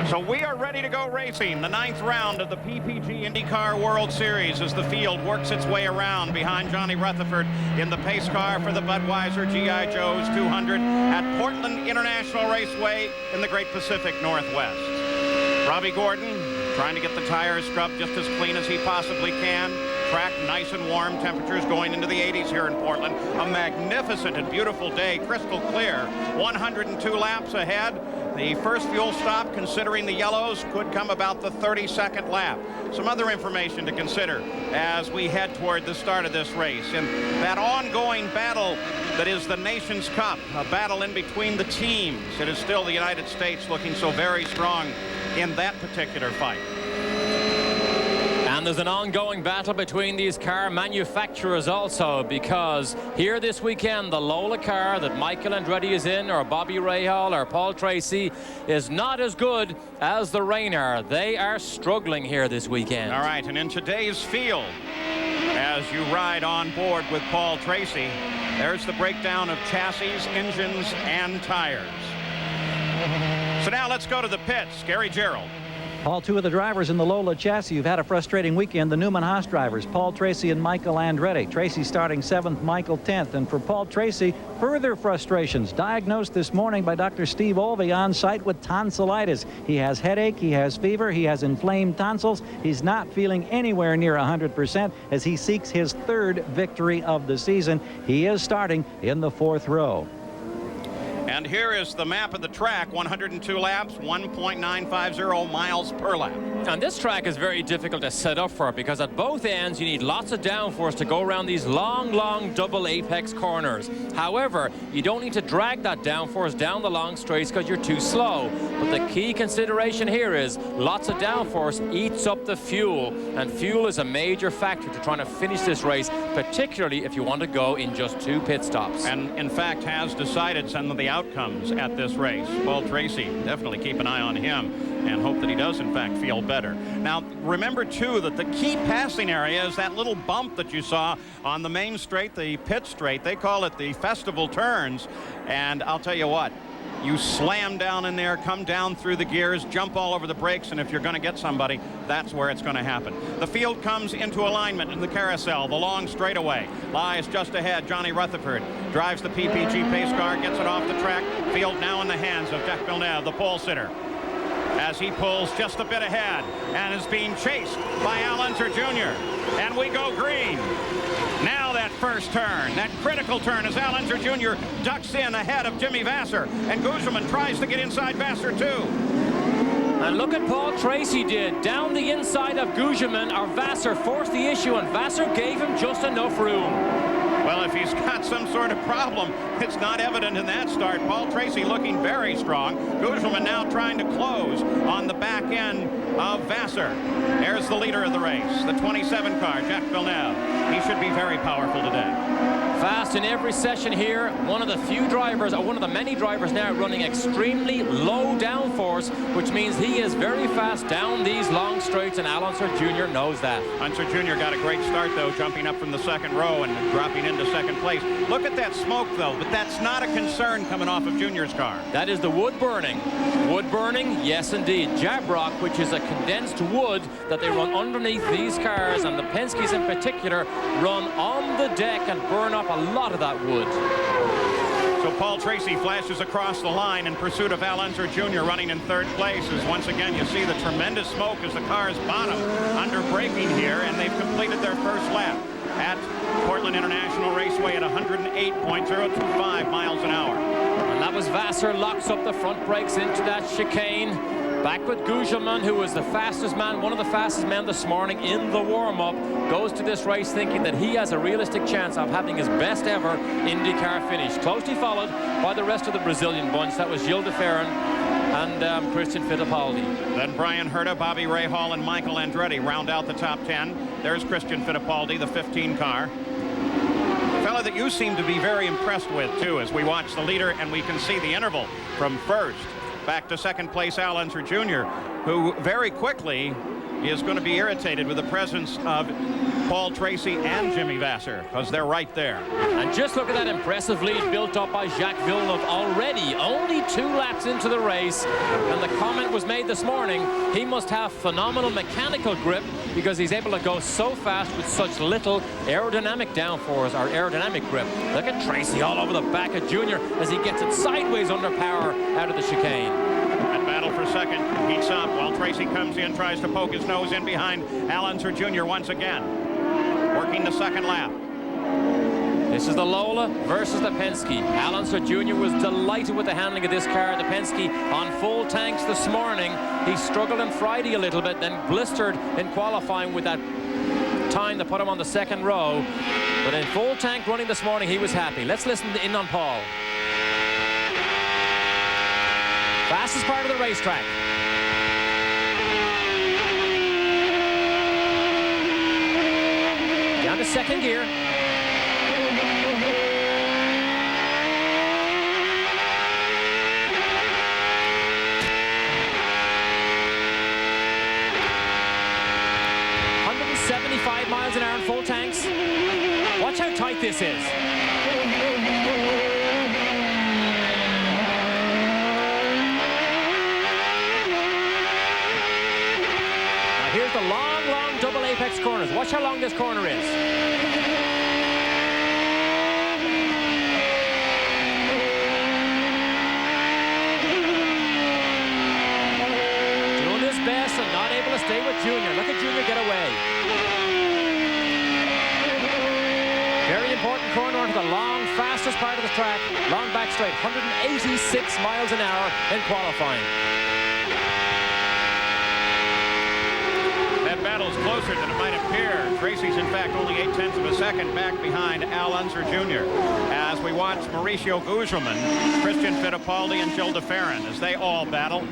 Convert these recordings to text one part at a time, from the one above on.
So we are ready to go racing. The 9th round of the PPG IndyCar World Series as the field works its way around behind Johnny Rutherford in the pace car for the Budweiser G.I. Joe's 200 at Portland International Raceway in the Great Pacific Northwest. Robbie Gordon trying to get the tires scrubbed just as clean as he possibly can. Track nice and warm, temperatures going into the 80s here in Portland. A magnificent and beautiful day, crystal clear. 102 laps ahead. The first fuel stop, considering the yellows, could come about the 32nd lap. Some other information to consider as we head toward the start of this race. In that ongoing battle that is the Nations Cup, a battle in between the teams. It is still the United States looking so very strong in that particular fight. And there's an ongoing battle between these car manufacturers also, because here this weekend the Lola car that Michael Andretti is in, or Bobby Rahal or Paul Tracy, is not as good as the Rayner. They are struggling here this weekend. All right, and in today's field, as you ride on board with Paul Tracy, there's the breakdown of chassis, engines, and tires. So now let's go to the pits. Gary Gerould. Paul, two of the drivers in the Lola chassis who've had a frustrating weekend, the Newman Haas drivers, Paul Tracy and Michael Andretti. Tracy starting 7th, Michael 10th. And for Paul Tracy, further frustrations diagnosed this morning by Dr. Steve Olvey on site with tonsillitis. He has headache, he has fever, he has inflamed tonsils. He's not feeling anywhere near 100% as he seeks his 3rd victory of the season. He is starting in the 4th row. And here is the map of the track. 102 laps, 1.950 miles per lap. And this track is very difficult to set up for, because at both ends you need lots of downforce to go around these long double apex corners. However, you don't need to drag that downforce down the long straights because you're too slow. But the key consideration here is lots of downforce eats up the fuel, and fuel is a major factor to trying to finish this race, particularly if you want to go in just 2 pit stops. And in fact has decided some of the outcomes at this race. Paul Tracy, definitely keep an eye on him and hope that he does in fact feel better. Now remember too that the key passing area is that little bump that you saw on the main straight, the pit straight. They call it the festival turns, and I'll tell you what, you slam down in there, come down through the gears, jump all over the brakes, and if you're going to get somebody, that's where it's going to happen. The field comes into alignment in the carousel. The long straightaway lies just ahead. Johnny Rutherford drives the PPG pace car, gets it off the track. Field now in the hands of Jacques Villeneuve, the pole sitter, as he pulls just a bit ahead and is being chased by Al Unser Jr. And we go green. Now that first turn, that critical turn, as Al Unser Jr. ducks in ahead of Jimmy Vasser, and Gugelmin tries to get inside Vasser too. And look at Paul Tracy did. Down the inside of Gugelmin, or Vasser forced the issue, and Vasser gave him just enough room. Well, if he's got some sort of problem, it's not evident in that start. Paul Tracy looking very strong. Gugelmin now trying to close on the back end of Vasser. There's the leader of the race, the 27 car, Jacques Villeneuve. He should be very powerful today. Fast in every session here. One of the few drivers, or one of the many drivers now running extremely low downforce, which means he is very fast down these long straights, and Al Unser Jr. knows that. Unser Jr. got a great start, though, jumping up from the 2nd row and dropping into 2nd place. Look at that smoke, though, but that's not a concern coming off of Junior's car. That is the wood burning. Wood burning, yes, indeed. Jabrock, which is a condensed wood that they run underneath these cars, and the Penske's in particular run on the deck and burn up a lot of that wood. So Paul Tracy flashes across the line in pursuit of Al Unser Jr. running in 3rd place. As once again you see the tremendous smoke as the cars bottom under braking here, and they've completed their first lap at Portland International Raceway at 108.025 miles an hour. And that was Vasser, locks up the front brakes into that chicane. Back with Gugelmin, who was the fastest man, one of the fastest men this morning in the warm-up, goes to this race thinking that he has a realistic chance of having his best ever IndyCar finish. Closely followed by the rest of the Brazilian bunch. That was Gilles de Ferran and Christian Fittipaldi. Then Brian Herta, Bobby Rahal, and Michael Andretti round out the top 10. There's Christian Fittipaldi, the 15 car. A fellow that you seem to be very impressed with, too, as we watch the leader and we can see the interval from first back to 2nd place, Al Unser Jr., who very quickly is going to be irritated with the presence of Paul Tracy and Jimmy Vasser, because they're right there. And just look at that impressive lead built up by Jacques Villeneuve already. Only 2 laps into the race. And the comment was made this morning, he must have phenomenal mechanical grip because he's able to go so fast with such little aerodynamic downforce or aerodynamic grip. Look at Tracy all over the back of Junior as he gets it sideways under power out of the chicane. That battle for second heats up while Tracy comes in, tries to poke his nose in behind Al Unser Jr. once again. Working the second lap. This is the Lola versus the Penske. Al Unser Jr. was delighted with the handling of this car. The Penske on full tanks this morning. He struggled on Friday a little bit, then blistered in qualifying with that time that put him on the second row. But in full tank running this morning, he was happy. Let's listen in on Paul. Fastest part of the racetrack. Down to second gear. Miles an hour in full tanks. Watch how tight this is. Now here's the long double apex corners. Watch how long this corner is. Doing his best and not able to stay with Junior. Look at Junior get away. Very important corner onto the long, fastest part of the track. Long back straight, 186 miles an hour in qualifying. That battle's closer than it might appear. Tracy's, in fact, only 0.8 of a second back behind Al Unser Jr. As we watch Mauricio Gugelmin, Christian Fittipaldi, and Gilles de Ferran as they all battle.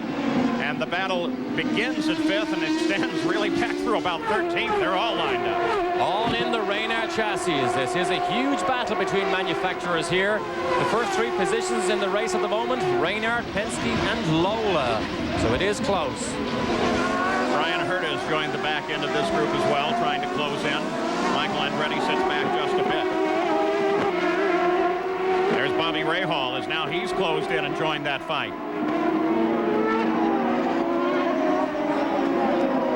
And the battle begins at 5th and extends really back through about 13th. They're all lined up. All in the Reynard chassis. This is a huge battle between manufacturers here. The first 3 positions in the race at the moment, Reynard, Penske, and Lola. So it is close. Brian Herta has joined the back end of this group as well, trying to close in. Michael Andretti sits back just a bit. There's Bobby Rahal, as now he's closed in and joined that fight.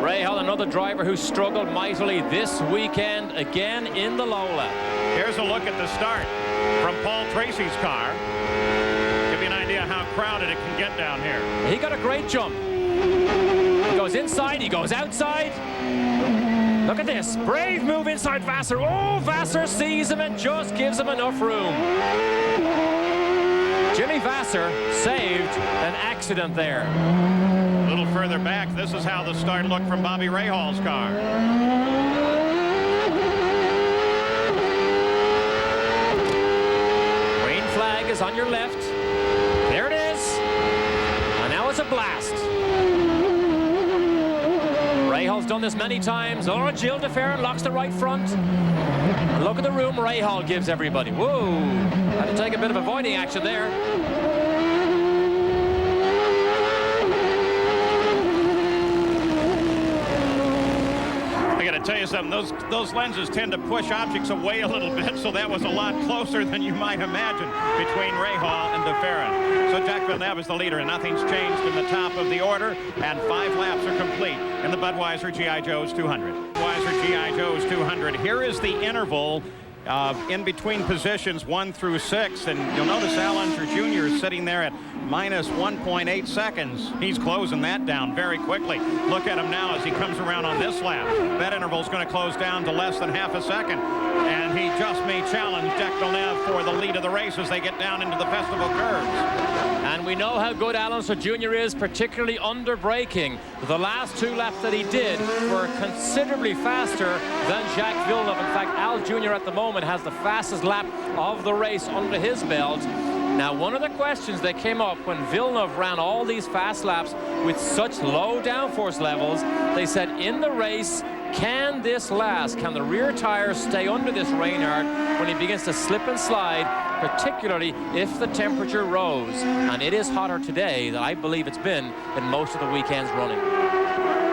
Rahal, another driver who struggled mightily this weekend, again in the Lola. Here's a look at the start from Paul Tracy's car. Give you an idea how crowded it can get down here. He got a great jump. He goes inside, he goes outside. Look at this, brave move inside Vasser. Oh, Vasser sees him and just gives him enough room. Jimmy Vasser saved an accident there. A little further back, this is how the start looked from Bobby Rahal's car. Green flag is on your left. There it is. And now it's a blast. Rahal's done this many times. Oh, Gilles de Ferran locks the right front. And look at the room Rahal gives everybody. Whoa. Had to take a bit of avoiding action there. Tell you something, those lenses tend to push objects away a little bit, so that was a lot closer than you might imagine between Rahal and de Ferran. So Jacques Villeneuve is the leader, and nothing's changed in the top of the order, and 5 laps are complete in the Budweiser G.I. Joe's 200. Budweiser G.I. Joe's 200. Here is the interval in between positions 1 through 6, and you'll notice Al Unser Jr. is sitting there at minus 1.8 seconds. He's closing that down very quickly. Look at him now as he comes around on this lap. That interval is going to close down to less than half a second, and he just may challenge Jacques Villeneuve for the lead of the race as they get down into the festival curves. And we know how good Al Unser Jr. is, particularly under braking. The last 2 laps that he did were considerably faster than Jacques Villeneuve. In fact, Al Jr. at the moment has the fastest lap of the race under his belt. Now, one of the questions that came up when Villeneuve ran all these fast laps with such low downforce levels, they said in the race, can this last? Can the rear tires stay under this Reynard when he begins to slip and slide, particularly if the temperature rose? And it is hotter today than I believe it's been in most of the weekend's running.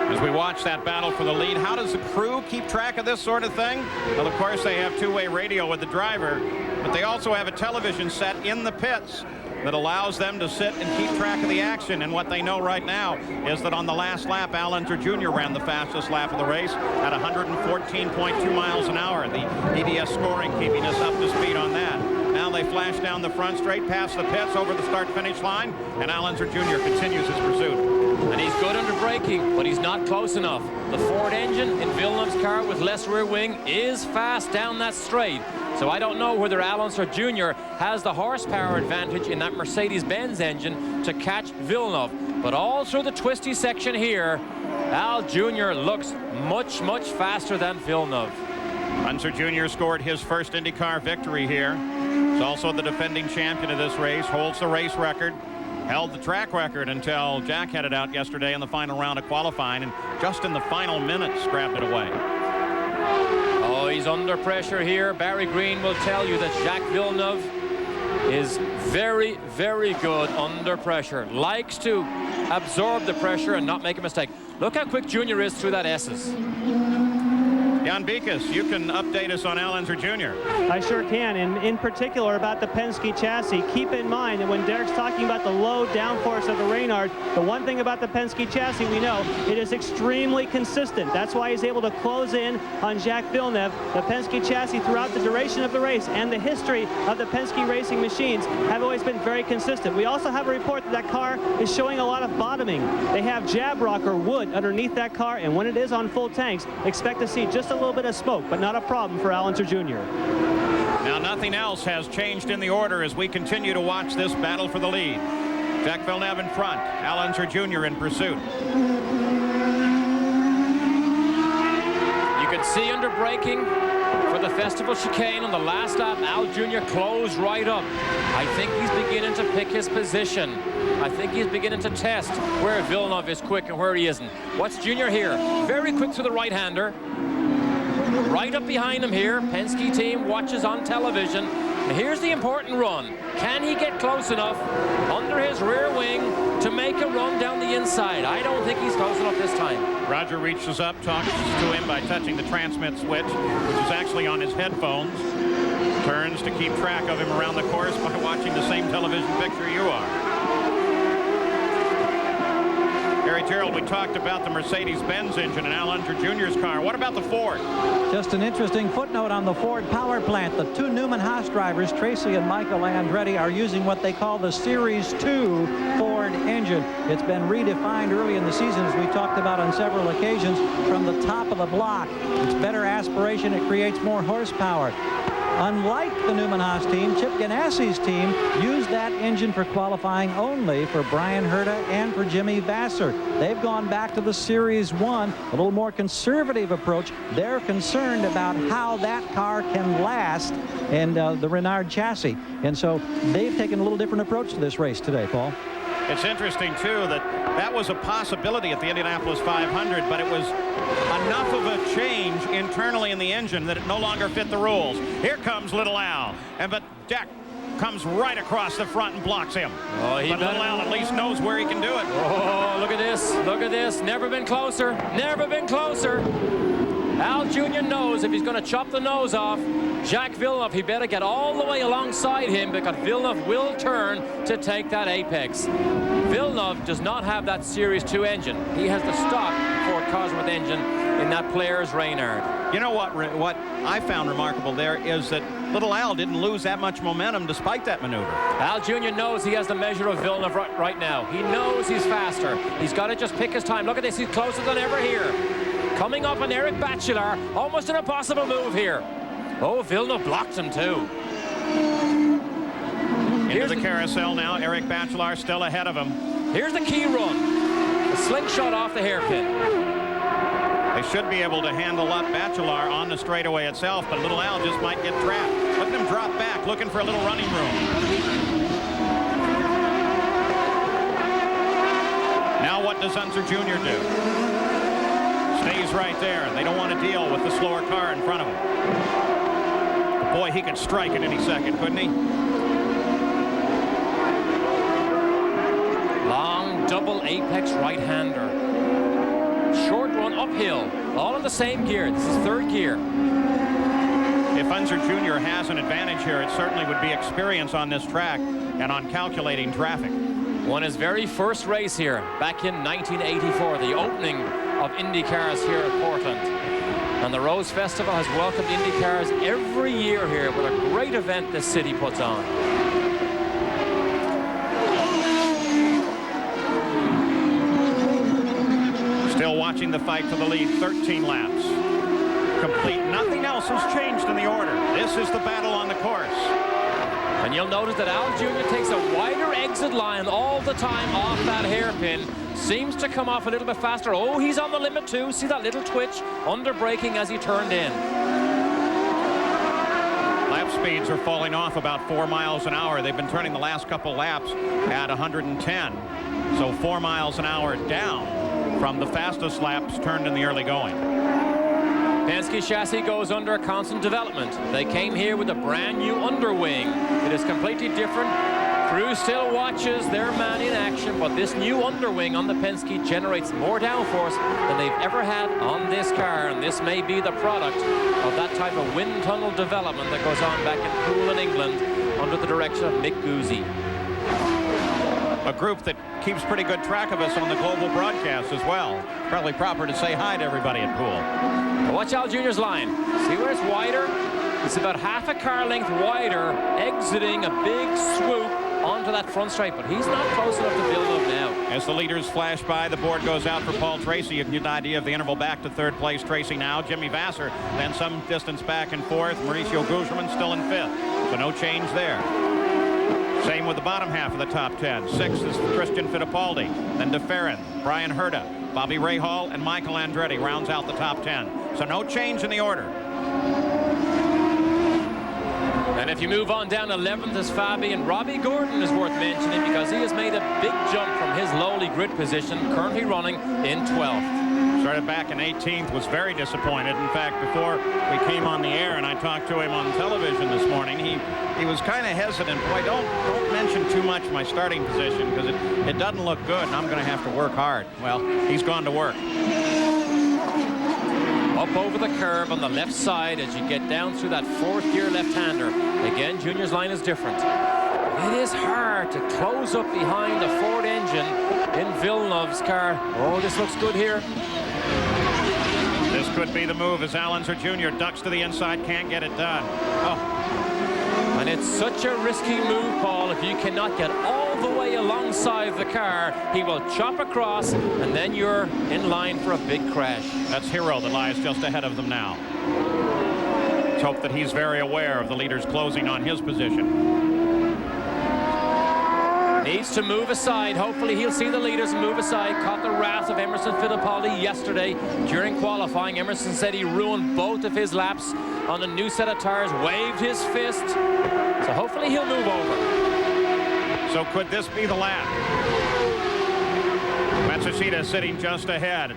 As we watch that battle for the lead, how does the crew keep track of this sort of thing? Well, of course, they have two-way radio with the driver, but they also have a television set in the pits that allows them to sit and keep track of the action. And what they know right now is that on the last lap, Al Unser Jr. ran the fastest lap of the race at 114.2 miles an hour. The EDS scoring keeping us up to speed on that. Now they flash down the front straight past the pits over the start-finish line, and Al Unser Jr. continues his pursuit. And he's good under braking, but he's not close enough. The Ford engine in Villeneuve's car with less rear wing is fast down that straight. So I don't know whether Al Unser Jr. has the horsepower advantage in that Mercedes-Benz engine to catch Villeneuve. But all through the twisty section here, Al Jr. looks much, much faster than Villeneuve. Unser Jr. scored his first IndyCar victory here. He's also the defending champion of this race, holds the race record, held the track record until Jack headed out yesterday in the final round of qualifying, and just in the final minutes grabbed it away. Oh, he's under pressure here. Barry Green will tell you that Jacques Villeneuve is very, very good under pressure. Likes to absorb the pressure and not make a mistake. Look how quick Junior is through that S's. Jan Beekes, you can update us on Al Unser Jr. I sure can, and in particular about the Penske chassis. Keep in mind that when Derek's talking about the low downforce of the Reynard, the one thing about the Penske chassis we know, it is extremely consistent. That's why he's able to close in on Jacques Villeneuve. The Penske chassis throughout the duration of the race and the history of the Penske racing machines have always been very consistent. We also have a report that that car is showing a lot of bottoming. They have jab rock or wood underneath that car, and when it is on full tanks, expect to see just a little bit of smoke, but not a problem for Al Unser Jr. Now nothing else has changed in the order as we continue to watch this battle for the lead. Jacques Villeneuve in front, Al Unser Jr. in pursuit. You can see under braking for the Festival chicane on the last lap, Al Jr. closed right up. I think he's beginning to pick his position. I think he's beginning to test where Villeneuve is quick and where he isn't. What's Junior here? Very quick to the right-hander. Right up behind him here. Penske team watches on television. And here's the important run. Can he get close enough under his rear wing to make a run down the inside? I don't think he's close enough this time. Roger reaches up, talks to him by touching the transmit switch, which is actually on his headphones. Turns to keep track of him around the course by watching the same television picture you are. Gary Gerald, we talked about the Mercedes-Benz engine and Al Unser Jr.'s car. What about the Ford? Just an interesting footnote on the Ford power plant. The two Newman Haas drivers, Tracy and Michael Andretti, are using what they call the Series 2 Ford engine. It's been redefined early in the season, as we talked about on several occasions, from the top of the block. It's better aspiration. It creates more horsepower. Unlike the Newman Haas team, Chip Ganassi's team used that engine for qualifying only for Brian Herta and for Jimmy Vasser. They've gone back to the Series 1, a little more conservative approach. They're concerned about how that car can last and the Renard chassis. And so they've taken a little different approach to this race today, Paul. It's interesting, too, that that was a possibility at the Indianapolis 500, but it was enough of a change internally in the engine that it no longer fit the rules. Here comes Little Al, but Jack comes right across the front and blocks him. Oh, but Little Al at least knows where he can do it. Oh, look at this. Look at this. Never been closer. Never been closer. Al Jr. knows if he's going to chop the nose off Jacques Villeneuve, he better get all the way alongside him because Villeneuve will turn to take that apex. Villeneuve does not have that Series 2 engine. He has the stock Ford Cosworth engine in that Players Reynard. You know what I found remarkable there is that Little Al didn't lose that much momentum despite that maneuver. Al Jr. knows he has the measure of Villeneuve right now. He knows he's faster. He's got to just pick his time. Look at this. He's closer than ever here. Coming up on Eric Bachelard. Almost an impossible move here. Oh, Villeneuve blocked him too. Into the carousel now. Eric Bachelard still ahead of him. Here's the key run. The slingshot off the hairpin. They should be able to handle up Bachelard on the straightaway itself, but Little Al just might get trapped. Look at him drop back, looking for a little running room. Now what does Unser Jr. do? Stays right there. They don't want to deal with the slower car in front of him. But boy, he could strike at any second, couldn't he? Long double apex right-hander. Short uphill, all in the same gear. This is third gear. If Unser Jr. has an advantage here, it certainly would be experience on this track and on calculating traffic. Won his very first race here back in 1984, the opening of IndyCars here at Portland. And the Rose Festival has welcomed IndyCars every year here with a great event this city puts on. Still watching the fight for the lead, 13 laps. Complete. Nothing else has changed in the order. This is the battle on the course. And you'll notice that Al Jr. takes a wider exit line all the time off that hairpin. Seems to come off a little bit faster. Oh, he's on the limit too. See that little twitch under braking as he turned in. Lap speeds are falling off about 4 miles an hour. They've been turning the last couple laps at 110. So 4 miles an hour down from the fastest laps turned in the early going. Penske chassis goes under constant development. They came here with a brand new underwing. It is completely different. Crew still watches their man in action, but this new underwing on the Penske generates more downforce than they've ever had on this car, and this may be the product of that type of wind tunnel development that goes on back in Poole in England under the direction of Mick Guzzi. A group that keeps pretty good track of us on the global broadcast as well. Probably proper to say hi to everybody at Poole. Watch Al Jr.'s line. See where it's wider? It's about half a car length wider, exiting a big swoop onto that front stripe, but he's not close enough to build up now. As the leaders flash by, the board goes out for Paul Tracy. You can get an idea of the interval back to third place. Tracy now, Jimmy Vasser, then some distance back and forth. Mauricio Guzman still in fifth, so no change there. Same with the bottom half of the top 10. Sixth is Christian Fittipaldi, then DeFerrin, Brian Herta, Bobby Rahal, and Michael Andretti rounds out the top 10. So no change in the order. And if you move on down, 11th is Fabian. Robbie Gordon is worth mentioning because he has made a big jump from his lowly grid position, currently running in 12th. Started back in 18th, was very disappointed. In fact, before we came on the air and I talked to him on television this morning, he was kind of hesitant. Boy, don't mention too much my starting position because it doesn't look good and I'm going to have to work hard. Well, he's gone to work. Up over the curve on the left side as you get down through that fourth gear left-hander. Again, Junior's line is different. It is hard to close up behind the Ford engine in Villeneuve's car. Oh, this looks good here. This could be the move as Al Unser Jr. ducks to the inside, can't get it done. Oh. And it's such a risky move, Paul. If you cannot get all the way alongside the car, he will chop across, and then you're in line for a big crash. That's Hero that lies just ahead of them now. Let's hope that he's very aware of the leaders closing on his position. Needs to move aside. Hopefully he'll see the leaders move aside. Caught the wrath of Emerson Fittipaldi yesterday during qualifying. Emerson said he ruined both of his laps on a new set of tires, waved his fist. So hopefully he'll move over. So could this be the lap? Matsushita sitting just ahead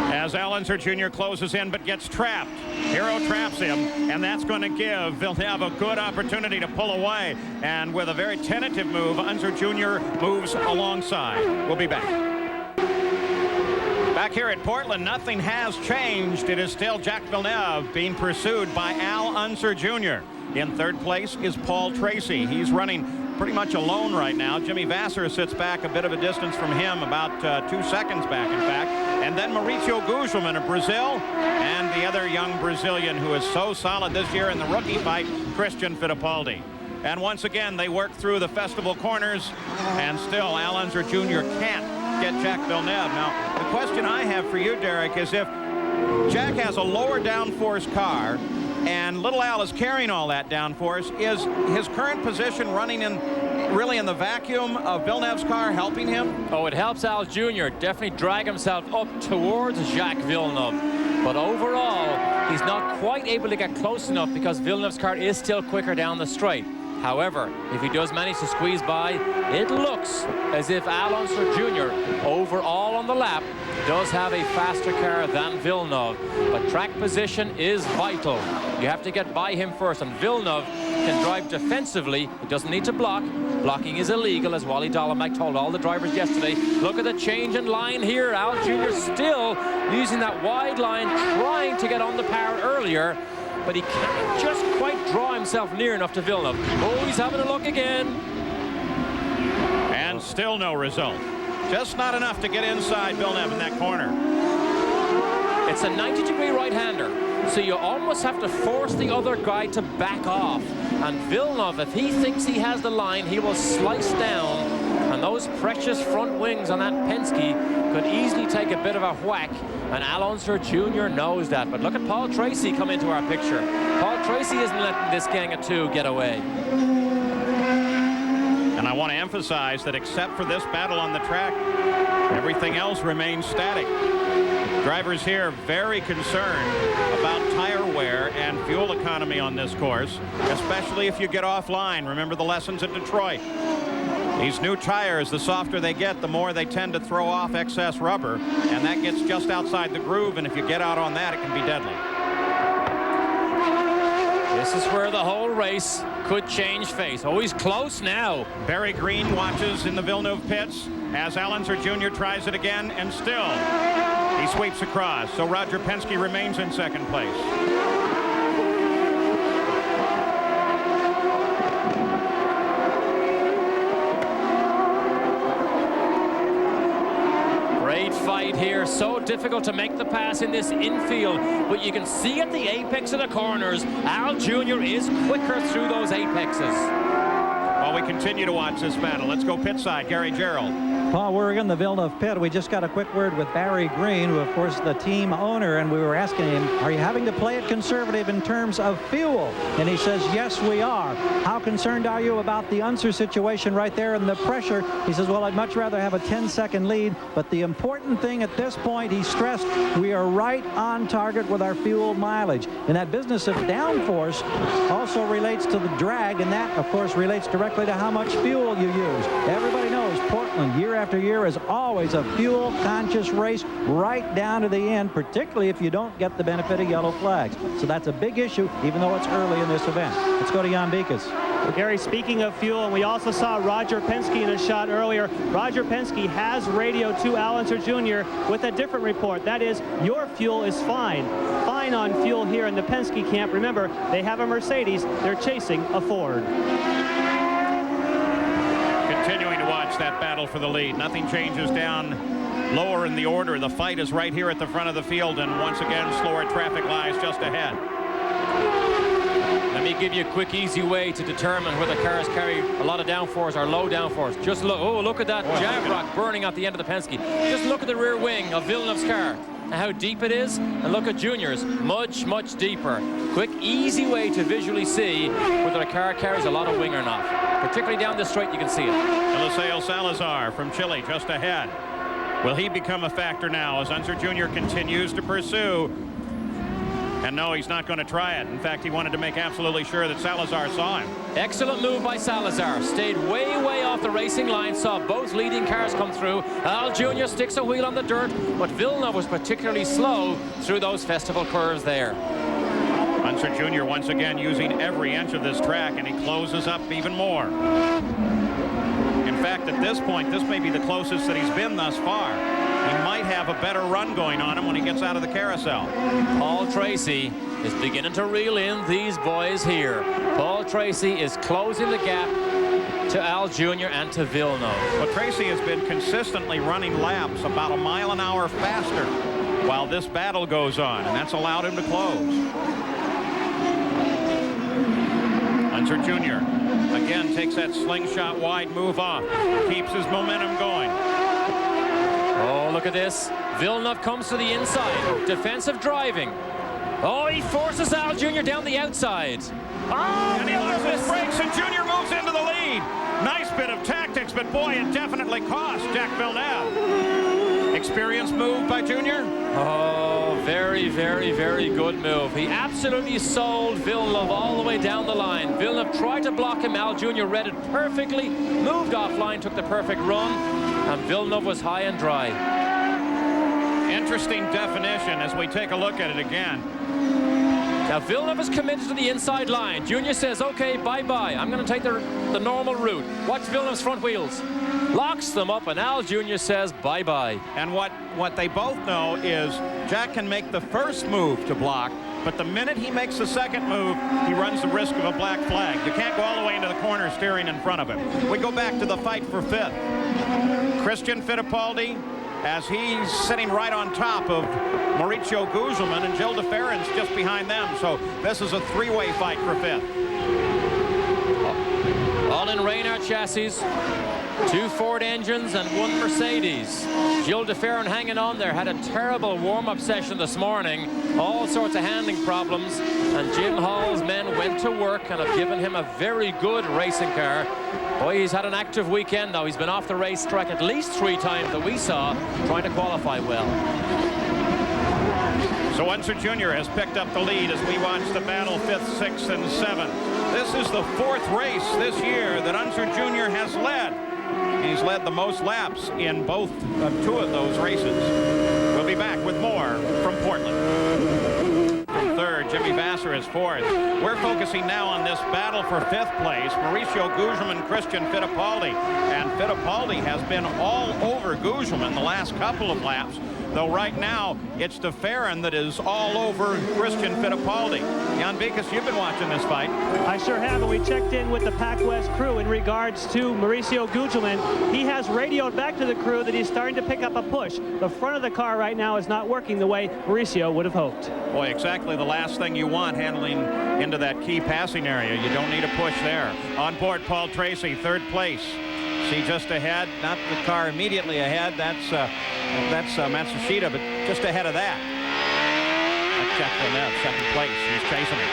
as Al Unser Jr. closes in but gets trapped. Hero traps him, and that's going to give Villeneuve a good opportunity to pull away. And with a very tentative move, Unser Jr. moves alongside. We'll be back. Back here at Portland, nothing has changed. It is still Jacques Villeneuve being pursued by Al Unser Jr. In third place is Paul Tracy. He's running pretty much alone right now. Jimmy Vasser sits back a bit of a distance from him, about 2 seconds back, in fact. And then Mauricio Guzman of Brazil, and the other young Brazilian who is so solid this year in the rookie fight, Christian Fittipaldi. And once again, they work through the festival corners, and still Al Unser Jr. can't get Jacques Villeneuve. Now, the question I have for you, Derek, is if Jack has a lower downforce car, and little Al is carrying all that downforce, is his current position running really in the vacuum of Villeneuve's car helping him? Oh, it helps Al Jr. definitely drag himself up towards Jacques Villeneuve. But overall, he's not quite able to get close enough because Villeneuve's car is still quicker down the straight. However, if he does manage to squeeze by, it looks as if Al Unser Jr. overall on the lap does have a faster car than Villeneuve. But track position is vital. You have to get by him first, and Villeneuve can drive defensively. He doesn't need to block, Blocking is illegal, as Wally Dollemak told all the drivers yesterday. Look at the change in line here. Al Jr. still using that wide line, trying to get on the power earlier, but he can't just quite draw himself near enough to Villeneuve. Oh, he's having a look again. And still no result. Just not enough to get inside Villeneuve in that corner. It's a 90-degree right-hander, so you almost have to force the other guy to back off. And Villeneuve, if he thinks he has the line, he will slice down. And those precious front wings on that Penske could easily take a bit of a whack. And Al Unser Jr. knows that. But look at Paul Tracy come into our picture. Paul Tracy isn't letting this gang of two get away. And I want to emphasize that except for this battle on the track, everything else remains static. Drivers here very concerned about tire wear and fuel economy on this course, especially if you get offline. Remember the lessons at Detroit. These new tires, the softer they get, the more they tend to throw off excess rubber, and that gets just outside the groove, and if you get out on that, it can be deadly. This is where the whole race could change face. Oh, he's close now. Barry Green watches in the Villeneuve pits as Al Unser Jr. tries it again, and still he sweeps across. So Roger Penske remains in second place. Great fight here. So difficult to make the pass in this infield, but you can see at the apex of the corners, Al Jr. is quicker through those apexes. While we continue to watch this battle, let's go pit side. Gary Gerald. Paul, we're in the Villeneuve pit. We just got a quick word with Barry Green, who of course is the team owner, and we were asking him, are you having to play it conservative in terms of fuel? And he says, yes, we are. How concerned are you about the Unser situation right there and the pressure? He says, well, I'd much rather have a 10-second lead, but the important thing at this point, he stressed, we are right on target with our fuel mileage. And that business of downforce also relates to the drag, and that, of course, relates directly to how much fuel you use. Everybody knows Portland, year after year, is always a fuel-conscious race right down to the end, particularly if you don't get the benefit of yellow flags. So that's a big issue, even though it's early in this event. Let's go to Jan Beekes. Well, Gary, speaking of fuel, and we also saw Roger Penske in a shot earlier. Roger Penske has radioed to Al Unser Jr. with a different report. That is, your fuel is fine. Fine on fuel here in the Penske camp. Remember, they have a Mercedes. They're chasing a Ford. Continuing to watch that battle for the lead. Nothing changes down lower in the order. The fight is right here at the front of the field, and once again, slower traffic lies just ahead. Let me give you a quick, easy way to determine whether cars carry a lot of downforce or low downforce. Just look. Oh, look at that jam rock burning at the end of the Penske. Just look at the rear wing of Villeneuve's car and how deep it is, and look at Junior's. Much, much deeper. Quick, easy way to visually see whether a car carries a lot of wing or not. Particularly down this straight, you can see it. Eliseo Salazar from Chile just ahead. Will he become a factor now as Unser Jr. continues to pursue? And no, he's not going to try it. In fact, he wanted to make absolutely sure that Salazar saw him. Excellent move by Salazar. Stayed way, way off the racing line. Saw both leading cars come through. Al Jr. sticks a wheel on the dirt, but Villeneuve was particularly slow through those festival curves there. Unser Jr. once again using every inch of this track, and he closes up even more. In fact, at this point, this may be the closest that he's been thus far. He might have a better run going on him when he gets out of the carousel. Paul Tracy is beginning to reel in these boys here. Paul Tracy is closing the gap to Al Jr. and to Villeneuve. But Tracy has been consistently running laps about a mile an hour faster while this battle goes on, and that's allowed him to close. Unser Jr. again takes that slingshot wide move off, keeps his momentum going. Oh, look at this. Villeneuve comes to the inside. Defensive driving. Oh, he forces Al Jr. down the outside. Oh, and he loses brakes, and Jr. moves into the lead. Nice bit of tactics, but boy, it definitely cost Jacques Villeneuve. Experienced move by Jr. Oh, very, very, very good move. He absolutely sold Villeneuve all the way down the line. Villeneuve tried to block him. Al Jr. read it perfectly, moved offline, took the perfect run, and Villeneuve was high and dry. Interesting definition as we take a look at it again. Now Villeneuve is committed to the inside line. Junior says, okay, bye-bye. I'm going to take the normal route. Watch Villeneuve's front wheels. Locks them up, and Al Junior says bye-bye. And what they both know is Jack can make the first move to block, but the minute he makes the second move, he runs the risk of a black flag. You can't go all the way into the corner steering in front of him. We go back to the fight for fifth. Christian Fittipaldi, as he's sitting right on top of Mauricio Gugelmin, and Gilles de Ferran's just behind them. So this is a three-way fight for fifth. All in Reynard chassis, 2 Ford engines and 1 Mercedes. Gilles de Ferran hanging on there, had a terrible warm-up session this morning, all sorts of handling problems, and Jim Hall's men went to work and have given him a very good racing car. Boy, he's had an active weekend though. He's been off the racetrack at least 3 times that we saw, trying to qualify well. So Unser Jr. has picked up the lead as we watch the battle 5th, 6th, and 7th. This is the 4th race this year that Unser Jr. has led. He's led the most laps in both of 2 of those races. We'll be back with more from Portland. From 3rd, Jimmy Vasser is 4th. We're focusing now on this battle for 5th place. Mauricio Gugelmin, Christian Fittipaldi. And Fittipaldi has been all over Gugelmin the last couple of laps. Though right now, it's de Ferran that is all over Christian Fittipaldi. Jan Beekes, you've been watching this fight. I sure have, and we checked in with the Pac West crew in regards to Mauricio Gugelmin. He has radioed back to the crew that he's starting to pick up a push. The front of the car right now is not working the way Mauricio would have hoped. Boy, exactly the last thing you want handling into that key passing area. You don't need a push there. On board, Paul Tracy, 3rd place. See just ahead, not the car immediately ahead. That's Matsushita, but just ahead of that. That's Jack Villeneuve, 2nd place. He's chasing it.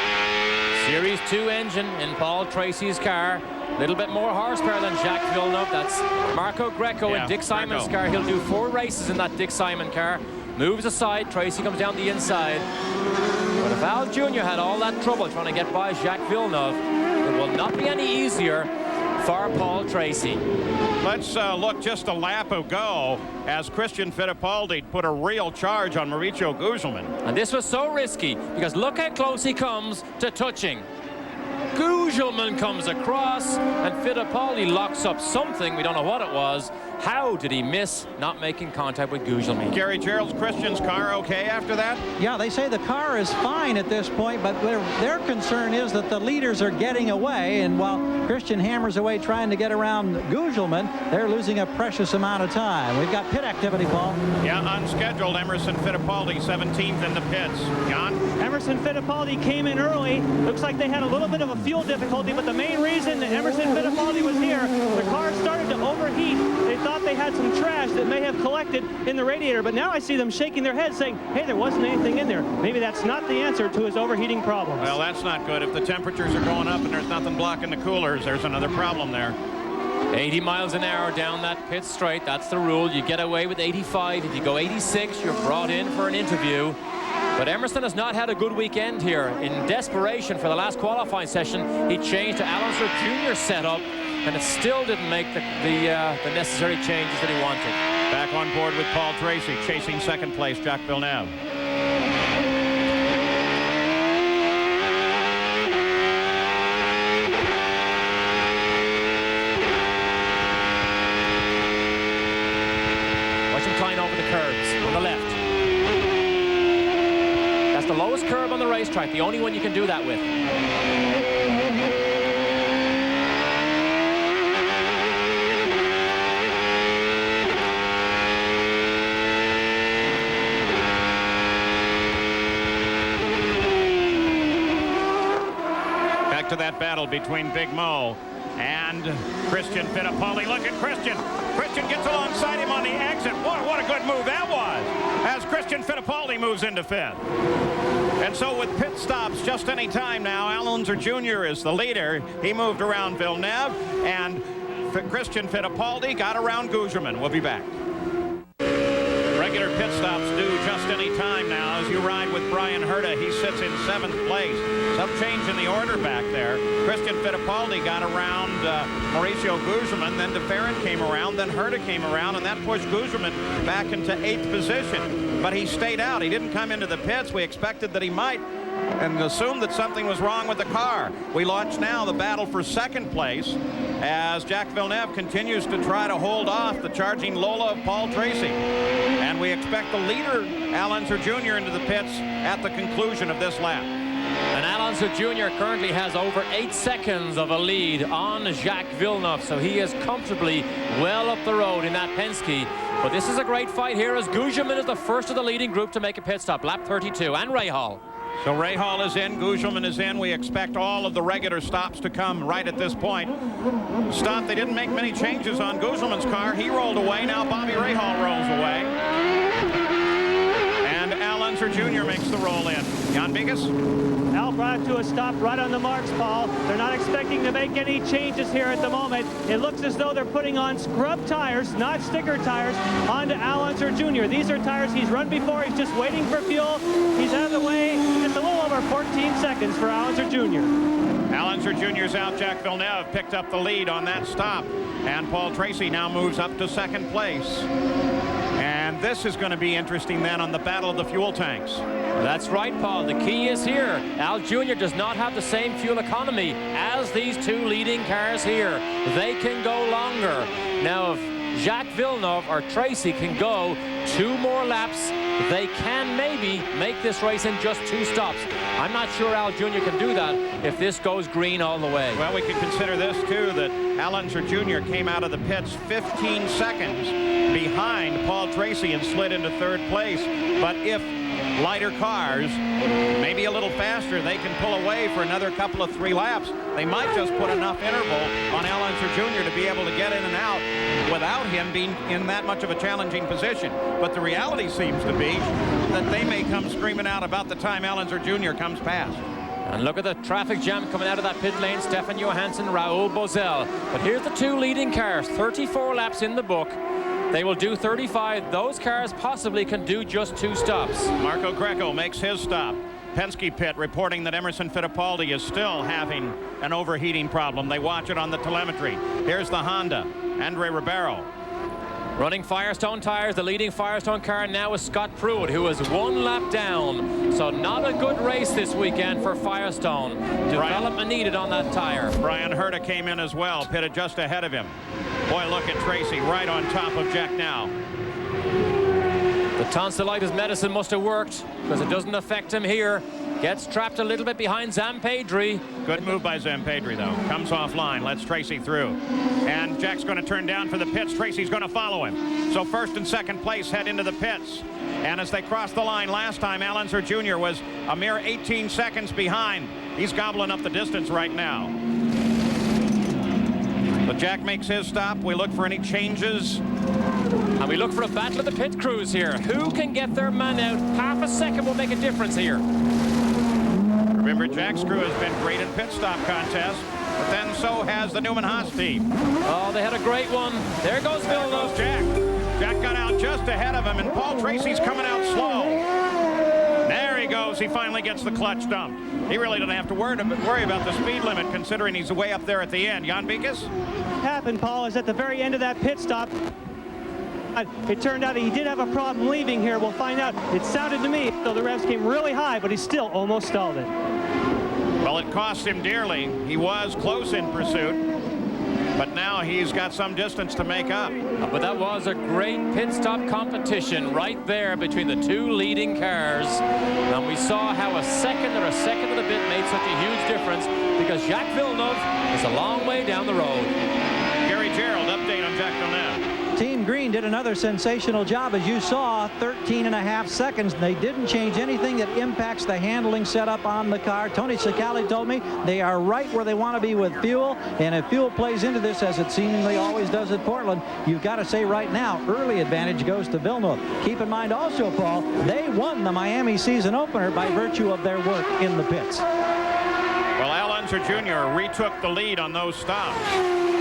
Series 2 engine in Paul Tracy's car. A little bit more horsepower than Jacques Villeneuve. That's Marco Greco in Dick Simon's car. He'll do 4 races in that Dick Simon car. Moves aside, Tracy comes down the inside. But if Al Jr. had all that trouble trying to get by Jacques Villeneuve, it will not be any easier for Paul Tracy. Let's look just a lap ago as Christian Fittipaldi put a real charge on Mauricio Gugelmin. And this was so risky because look how close he comes to touching. Gugelmin comes across and Fittipaldi locks up something. We don't know what it was. How did he miss not making contact with Gugelmin? Gary Gerald's Christian's car okay after that? Yeah, they say the car is fine at this point, but their concern is that the leaders are getting away, and while Christian hammers away trying to get around Gugelmin, they're losing a precious amount of time. We've got pit activity, Paul. Yeah, unscheduled. Emerson Fittipaldi, 17th in the pits. John? Emerson Fittipaldi came in early. Looks like they had a little bit of a fuel difficulty, but the main reason that Emerson Fittipaldi was here, the car started to overheat. They thought they had some trash that may have collected in the radiator, but now I see them shaking their heads saying, hey, there wasn't anything in there. Maybe that's not the answer to his overheating problems. Well, that's not good. If the temperatures are going up and there's nothing blocking the coolers, there's another problem there. 80 miles an hour down that pit straight. That's the rule. You get away with 85. If you go 86, you're brought in for an interview. But Emerson has not had a good weekend here. In desperation for the last qualifying session, he changed to Al Unser Jr. setup, and it still didn't make the necessary changes that he wanted. Back on board with Paul Tracy, chasing 2nd place, Jacques Villeneuve. Watch him flying over the curbs on the left. That's the lowest curb on the racetrack, the only one you can do that with. Back to that battle between Big Mo and Christian Fittipaldi. Look at Christian. Christian gets alongside him on the exit. What a good move that was, as Christian Fittipaldi moves into 5th. And so with pit stops just any time now, Al Unser Jr. is the leader. He moved around Villeneuve, and Christian Fittipaldi got around Gugelmin. We'll be back. Regular pit stops do just any time now as you ride with Brian Herta. He sits in 7th place. Some change in the order back there. Christian Fittipaldi got around Mauricio Gugelmin, then DeFerrin came around, then Herta came around, and that pushed Gugelmin back into 8th position. But he stayed out. He didn't come into the pits. We expected that he might, and assumed that something was wrong with the car. We launch now the battle for 2nd place as Jacques Villeneuve continues to try to hold off the charging Lola of Paul Tracy. And we expect the leader, Al Unser Jr., into the pits at the conclusion of this lap. And Al Unser Jr. currently has over 8 seconds of a lead on Jacques Villeneuve, so he is comfortably well up the road in that Penske. But this is a great fight here as Gugelmin is the first of the leading group to make a pit stop, lap 32, and Rahal. So Rahal is in, Gugelmin is in. We expect all of the regular stops to come right at this point. Stop, they didn't make many changes on Gugelmin's car. He rolled away, now Bobby Rahal rolls away. And Al Unser Jr. makes the roll in. Jan Bigas? Al brought it to a stop right on the marks, Paul. They're not expecting to make any changes here at the moment. It looks as though they're putting on scrub tires, not sticker tires, onto Al Unser Jr. These are tires he's run before. He's just waiting for fuel. He's out of the way. Just a little over 14 seconds for Al Unser Jr. Al Unser Jr.'s out. Jacques Villeneuve picked up the lead on that stop. And Paul Tracy now moves up to 2nd place. And this is going to be interesting then on the battle of the fuel tanks. That's right, Paul. The key is here. Al Jr. does not have the same fuel economy as these 2 leading cars here. They can go longer. Now, if Jacques Villeneuve or Tracy can go 2 more laps, they can maybe make this race in just 2 stops. I'm not sure Al Jr. can do that if this goes green all the way. Well, we can consider this, too, that Al Unser Jr. came out of the pits 15 seconds behind Paul Tracy and slid into 3rd place. But if lighter cars, maybe a little faster, they can pull away for another couple of 3 laps. They might just put enough interval on Al Unser Jr. to be able to get in and out without him being in that much of a challenging position. But the reality seems to be that they may come screaming out about the time Al Unser Jr. comes past. And look at the traffic jam coming out of that pit lane. Stefan Johansson, Raoul Boesel. But here's the 2 leading cars, 34 laps in the book. They will do 35. Those cars possibly can do just 2 stops. Marco Greco makes his stop. Penske pit reporting that Emerson Fittipaldi is still having an overheating problem. They watch it on the telemetry. Here's the Honda, Andre Ribeiro. Running Firestone tires, the leading Firestone car now is Scott Pruitt, who is 1 lap down. So not a good race this weekend for Firestone. Development needed on that tire. Brian Herta came in as well, pitted just ahead of him. Boy, look at Tracy right on top of Jack now. The tonsillitis medicine must have worked because it doesn't affect him here. Gets trapped a little bit behind Zampedri. Good move by Zampedri, though. Comes offline, lets Tracy through. And Jack's going to turn down for the pits. Tracy's going to follow him. So 1st and 2nd place head into the pits. And as they crossed the line last time, Al Unser Jr. was a mere 18 seconds behind. He's gobbling up the distance right now. But Jack makes his stop. We look for any changes. And we look for a battle of the pit crews here. Who can get their man out? Half a second will make a difference here. Remember, Jack's crew has been great in pit stop contests, but then so has the Newman Haas team. Oh, they had a great one. There goes Villeneuve. Jack. Jack got out just ahead of him, and Paul Tracy's coming out slow. There he goes. He finally gets the clutch dumped. He really doesn't have to worry about the speed limit, considering he's way up there at the end. Jan Bikas? What happened, Paul, is at the very end of that pit stop, it turned out that he did have a problem leaving here. We'll find out. It sounded to me, though the revs came really high, but he still almost stalled it. Well, it cost him dearly. He was close in pursuit, but now he's got some distance to make up. But that was a great pit stop competition right there between the 2 leading cars. And we saw how a second and a bit made such a huge difference because Jacques Villeneuve is a long way down the road. Gary Gerald, update on Jacques Villeneuve. Team Green did another sensational job, as you saw, 13.5 seconds. They didn't change anything that impacts the handling setup on the car. Tony Cicali told me they are right where they want to be with fuel, and if fuel plays into this, as it seemingly always does at Portland, you've got to say right now, early advantage goes to Villeneuve. Keep in mind also, Paul, they won the Miami season opener by virtue of their work in the pits. Well, Al Unser Jr. retook the lead on those stops.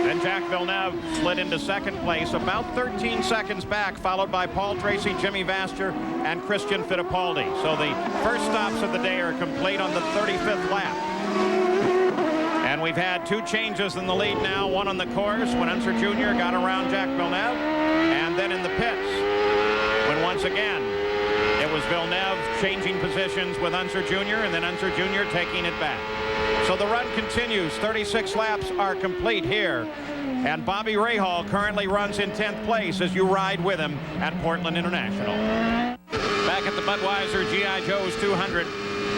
Then Jacques Villeneuve slid into second place, about 13 seconds back, followed by Paul Tracy, Jimmy Vasser, and Christian Fittipaldi. So the first stops of the day are complete on the 35th lap. And we've had 2 changes in the lead now, one on the course when Unser Jr. got around Jacques Villeneuve, and then in the pits when once again it was Villeneuve changing positions with Unser Jr. and then Unser Jr. taking it back. So the run continues. 36 laps are complete here. And Bobby Rahal currently runs in 10th place as you ride with him at Portland International. Back at the Budweiser G.I. Joe's 200,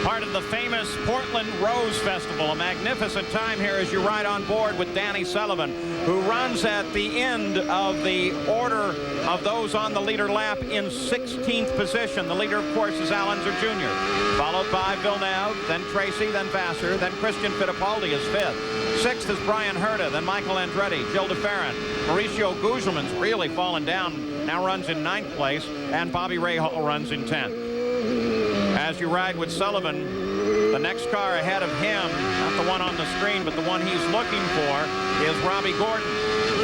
part of the famous Portland Rose Festival. A magnificent time here as you ride on board with Danny Sullivan, who runs at the end of the order of those on the leader lap in 16th position. The leader, of course, is Al Unser Jr., followed by Villeneuve, then Tracy, then Vasser, then Christian Fittipaldi is 5th. 6th is Brian Herta, then Michael Andretti, Gilles de Ferran. Mauricio Gugelmin's really fallen down, now runs in 9th place, and Bobby Rahal runs in 10th. As you ride with Sullivan, the next car ahead of him, not the one on the screen, but the one he's looking for, is Robbie Gordon,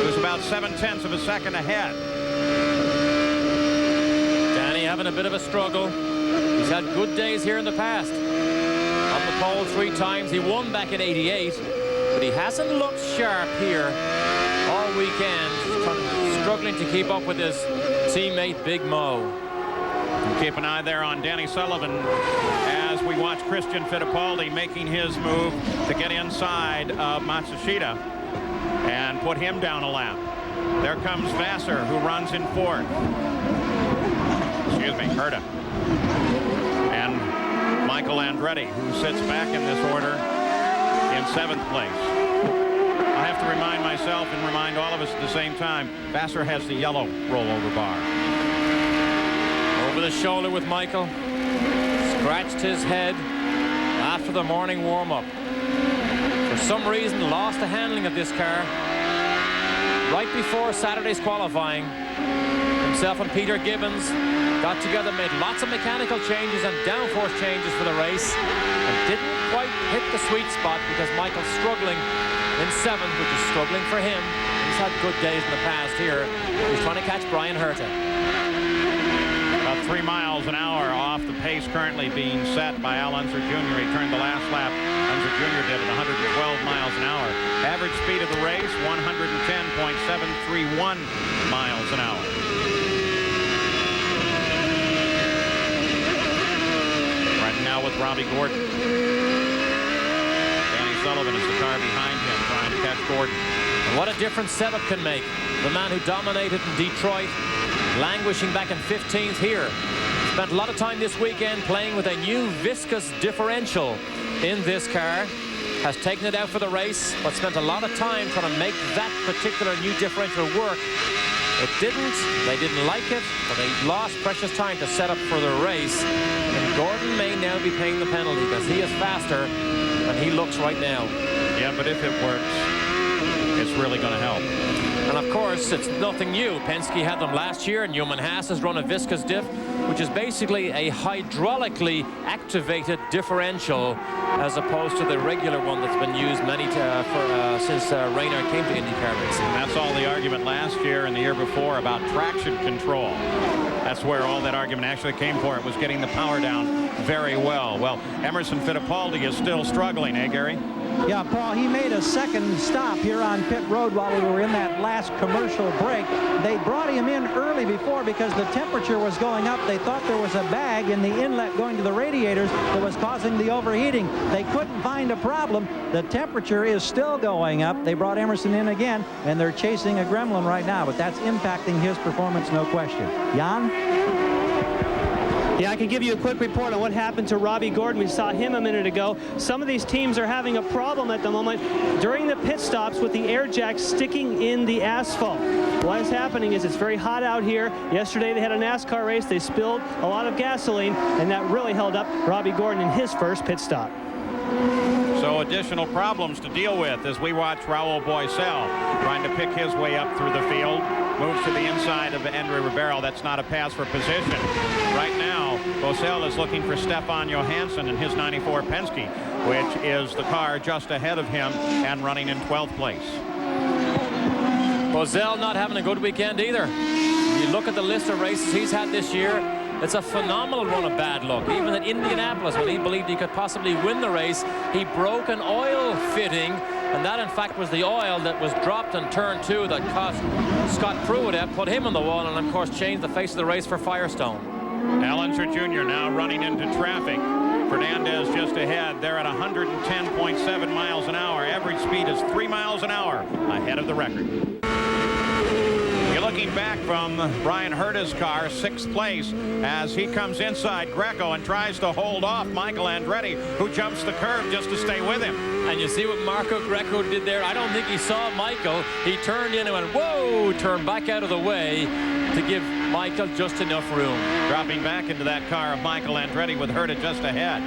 who's about 7/10 of a second ahead. Danny having a bit of a struggle. He's had good days here in the past. On the pole 3 times. He won back in '88, but he hasn't looked sharp here all weekend. Struggling to keep up with his teammate Big Mo. Keep an eye there on Danny Sullivan as we watch Christian Fittipaldi making his move to get inside of Matsushita and put him down a lap. There comes Vasser, who runs in 4th. Excuse me, Herta. And Michael Andretti, who sits back in this order in 7th place. I have to remind myself and remind all of us at the same time, Vasser has the yellow rollover bar. Over the shoulder with Michael. Scratched his head after the morning warm-up. For some reason, lost the handling of this car right before Saturday's qualifying. Himself and Peter Gibbons got together, made lots of mechanical changes and downforce changes for the race, and didn't quite hit the sweet spot because Michael's struggling in 7th, which is struggling for him. He's had good days in the past here. He's trying to catch Brian Herta. About 3 miles an hour off the pace currently being set by Al Unser Jr. He turned the last lap. Unser Jr. did at 112 miles an hour. Average speed of the race, 110.731 miles an hour. Right now with Robbie Gordon. Danny Sullivan is the car behind him trying to catch Gordon. And what a difference setup can make. The man who dominated in Detroit, languishing back in 15th here. Spent a lot of time this weekend playing with a new viscous differential in this car. Has taken it out for the race, but spent a lot of time trying to make that particular new differential work. It didn't. They didn't like it, but they lost precious time to set up for the race. And Gordon may now be paying the penalty because he is faster than he looks right now. Yeah, but if it works, it's really going to help. And of course, it's nothing new. Penske had them last year, and Newman Haas has run a viscous diff, which is basically a hydraulically activated differential as opposed to the regular one that's been used since Reynard came to IndyCar racing. And that's all the argument last year and the year before about traction control. That's where all that argument actually came for. It was getting the power down very well. Well, Emerson Fittipaldi is still struggling, eh, Gary? Yeah, Paul, he made a second stop here on pit road while we were in that last commercial break. They brought him in early before because the temperature was going up. They thought there was a bag in the inlet going to the radiators that was causing the overheating. They couldn't find a problem. The temperature is still going up. They brought Emerson in again, and they're chasing a gremlin right now, but that's impacting his performance, no question. Jan? Yeah, I can give you a quick report on what happened to Robbie Gordon. We saw him a minute ago. Some of these teams are having a problem at the moment during the pit stops with the air jacks sticking in the asphalt. What is happening is it's very hot out here. Yesterday they had a NASCAR race. They spilled a lot of gasoline, and that really held up Robbie Gordon in his first pit stop. So additional problems to deal with as we watch Raul Boesel trying to pick his way up through the field. Moves to the inside of Andre Ribeiro. That's not a pass for position. Right now, Boesel is looking for Stefan Johansson in his 94 Penske, which is the car just ahead of him and running in 12th place. Boesel not having a good weekend either. You look at the list of races he's had this year, it's a phenomenal run of bad luck. Even at Indianapolis, when he believed he could possibly win the race, he broke an oil fitting, and that in fact was the oil that was dropped in turn 2 that cost Scott Pruitt, put him on the wall, and of course changed the face of the race for Firestone. Al Unser Jr. now running into traffic. Fernandez just ahead. They're at 110.7 miles an hour. Average speed is 3 miles an hour ahead of the record. You're looking back from Brian Herta's car, 6th place, as he comes inside Greco and tries to hold off Michael Andretti, who jumps the curve just to stay with him. And you see what Marco Greco did there. I don't think he saw Michael. He turned in and went, whoa, turned back out of the way to give Michael just enough room. Dropping back into that car of Michael Andretti with Herta just ahead.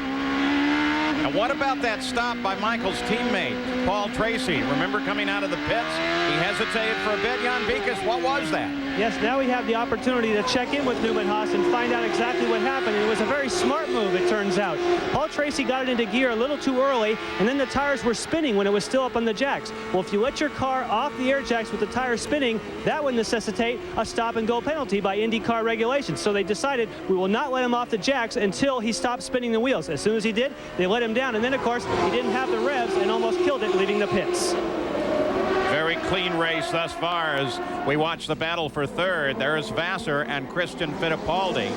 And what about that stop by Michael's teammate, Paul Tracy? Remember coming out of the pits? He hesitated for a bit. Jan Beekes, what was that? Yes, now we have the opportunity to check in with Newman Haas and find out exactly what happened. It was a very smart move, it turns out. Paul Tracy got it into gear a little too early, and then the tires were spinning when it was still up on the jacks. Well, if you let your car off the air jacks with the tires spinning, that would necessitate a stop-and-go penalty by IndyCar regulations. So they decided we will not let him off the jacks until he stopped spinning the wheels. As soon as he did, they let him down, and then, of course, he didn't have the revs and almost killed it, leaving the pits. Very clean race thus far as we watch the battle for third. There's Vassar and Christian Fittipaldi.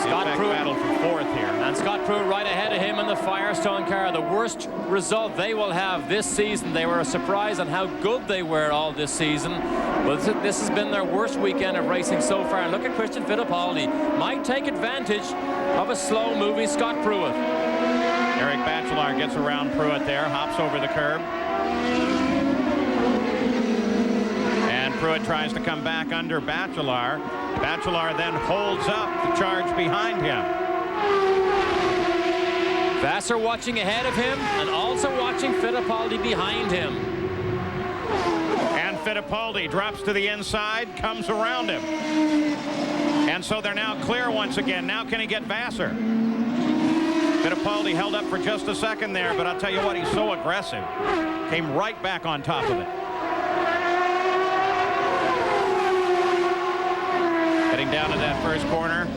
Scott Pruitt battle for fourth here. And Scott Pruitt right ahead of him in the Firestone car. The worst result they will have this season. They were a surprise on how good they were all this season. But this has been their worst weekend of racing so far. And look at Christian Fittipaldi. Might take advantage of a slow-moving Scott Pruitt. Eric Bachelard gets around Pruitt there, hops over the curb. And Pruitt tries to come back under Bachelard. Bachelard then holds up the charge behind him. Vassar watching ahead of him and also watching Fittipaldi behind him. And Fittipaldi drops to the inside, comes around him. And so they're now clear once again. Now can he get Vassar? Fittipaldi held up for just a second there, but I'll tell you what, he's so aggressive. Came right back on top of it. Heading down to that first corner.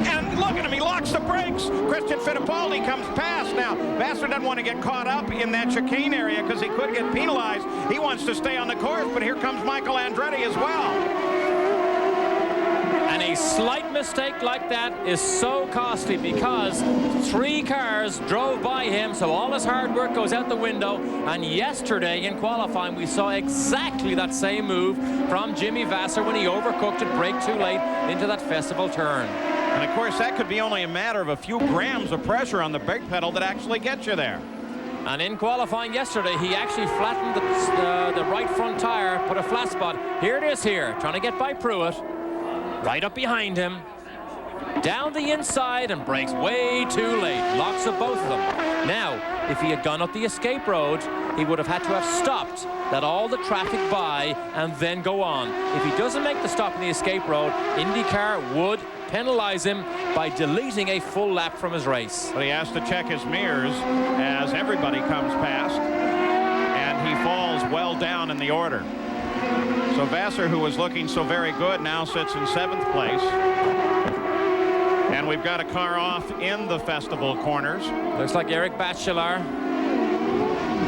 And look at him, he locks the brakes. Christian Fittipaldi comes past now. Vassar doesn't want to get caught up in that chicane area because he could get penalized. He wants to stay on the course, but here comes Michael Andretti as well. And a slight mistake like that is so costly because 3 cars drove by him, so all his hard work goes out the window. And yesterday in qualifying, we saw exactly that same move from Jimmy Vassar when he overcooked it, braked too late into that festival turn. And of course, that could be only a matter of a few grams of pressure on the brake pedal that actually gets you there. And in qualifying yesterday, he actually flattened the right front tire, put a flat spot. Here it is here, trying to get by Pruitt. Right up behind him, down the inside, and brakes way too late. Locks up both of them. Now, if he had gone up the escape road, he would have had to have stopped, let all the traffic by, and then go on. If he doesn't make the stop in the escape road, IndyCar would penalize him by deleting a full lap from his race. But he has to check his mirrors as everybody comes past, and he falls well down in the order. So Vassar, who was looking so very good, now sits in 7th place. And we've got a car off in the festival corners. Looks like Eric Bachelard.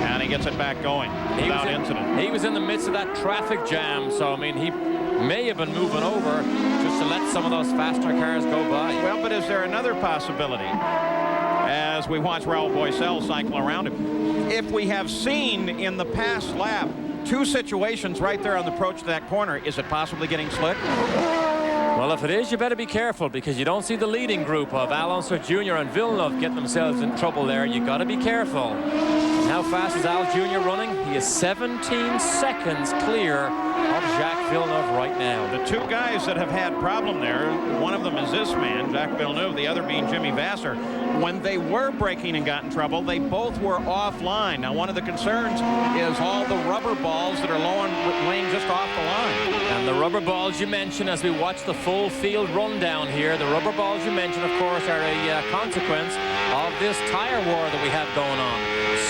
And he gets it back going without incident. He was in the midst of that traffic jam, so I mean, he may have been moving over just to let some of those faster cars go by. Well, but is there another possibility as we watch Raul Boesel cycle around him? If we have seen in the past lap 2 situations right there on the approach to that corner, is it possibly getting slick? Well, if it is, you better be careful because you don't see the leading group of Al Unser Jr. and Villeneuve getting themselves in trouble there. You got to be careful. And how fast is Al Jr. running? He is 17 seconds clear of Jacques Villeneuve right now. The 2 guys that have had problem there, one of them is this man, Jacques Villeneuve, the other being Jimmy Vassar. When they were braking and got in trouble, they both were offline. Now, one of the concerns is all the rubber balls that are laying just off the line. And the rubber balls you mentioned as we watch the full field rundown here, the rubber balls you mentioned, of course, are a consequence of this tire war that we have going on.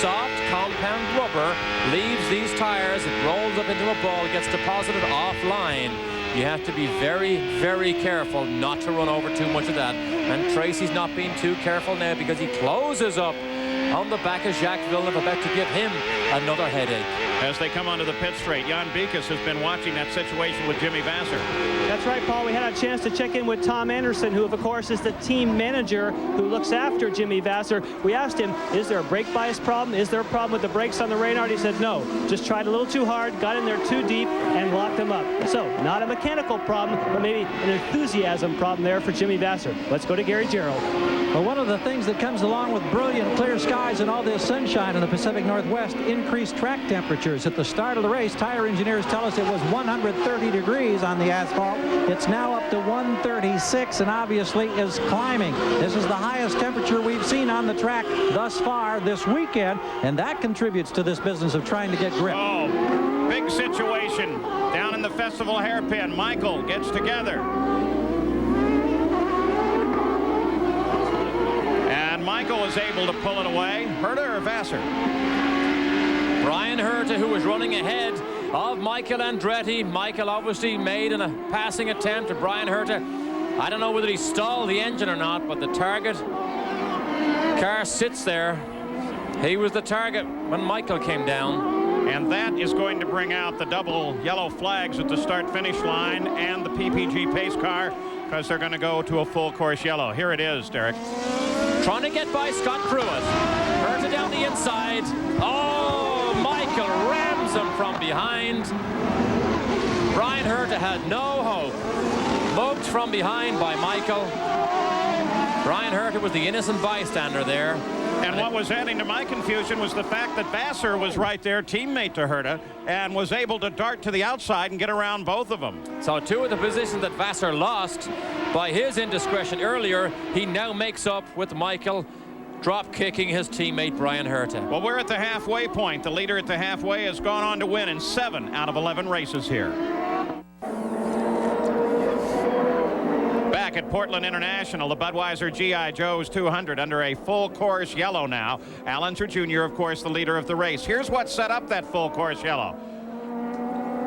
Soft compound rubber leaves these tires, it rolls up into a ball, gets deposited offline. You have to be very, very careful not to run over too much of that. And Tracy's not being too careful now because he closes up on the back of Jacques Villeneuve, about to give him another headache. As they come onto the pit straight, Jan Beekes has been watching that situation with Jimmy Vasser. That's right, Paul. We had a chance to check in with Tom Anderson, who, of course, is the team manager who looks after Jimmy Vasser. We asked him, is there a brake bias problem? Is there a problem with the brakes on the Reynard? He said no. Just tried a little too hard, got in there too deep, and locked them up. So, not a mechanical problem, but maybe an enthusiasm problem there for Jimmy Vasser. Let's go to Gary Gerald. Well, one of the things that comes along with brilliant clear skies and all this sunshine in the Pacific Northwest, increased track temperatures. At the start of the race, tire engineers tell us it was 130 degrees on the asphalt. It's now up to 136 and obviously is climbing. This is the highest temperature we've seen on the track thus far this weekend, and that contributes to this business of trying to get grip. Oh, big situation down in the Festival hairpin. Michael gets together. Michael is able to pull it away. Herta or Vasser? Brian Herta, who was running ahead of Michael Andretti. Michael obviously made a passing attempt at Brian Herta. I don't know whether he stalled the engine or not, but the target car sits there. He was the target when Michael came down. And that is going to bring out the double yellow flags at the start-finish line and the PPG pace car, because they're going to go to a full course yellow. Here it is, Derek. Trying to get by Scott Pruitt. Herta down the inside. Oh, Michael rams him from behind. Brian Herta had no hope. Mugged from behind by Michael. Brian Herta was the innocent bystander there. And what was adding to my confusion was the fact that Vasser was right there, teammate to Herta, and was able to dart to the outside and get around both of them. So two of the positions that Vasser lost by his indiscretion earlier, he now makes up with Michael, drop kicking his teammate Brian Herta. Well, we're at the halfway point. The leader at the halfway has gone on to win in 7 out of 11 races here. Back at Portland International, the Budweiser G.I. Joe's 200 under a full course yellow now. Al Unser Jr., of course, the leader of the race. Here's what set up that full course yellow.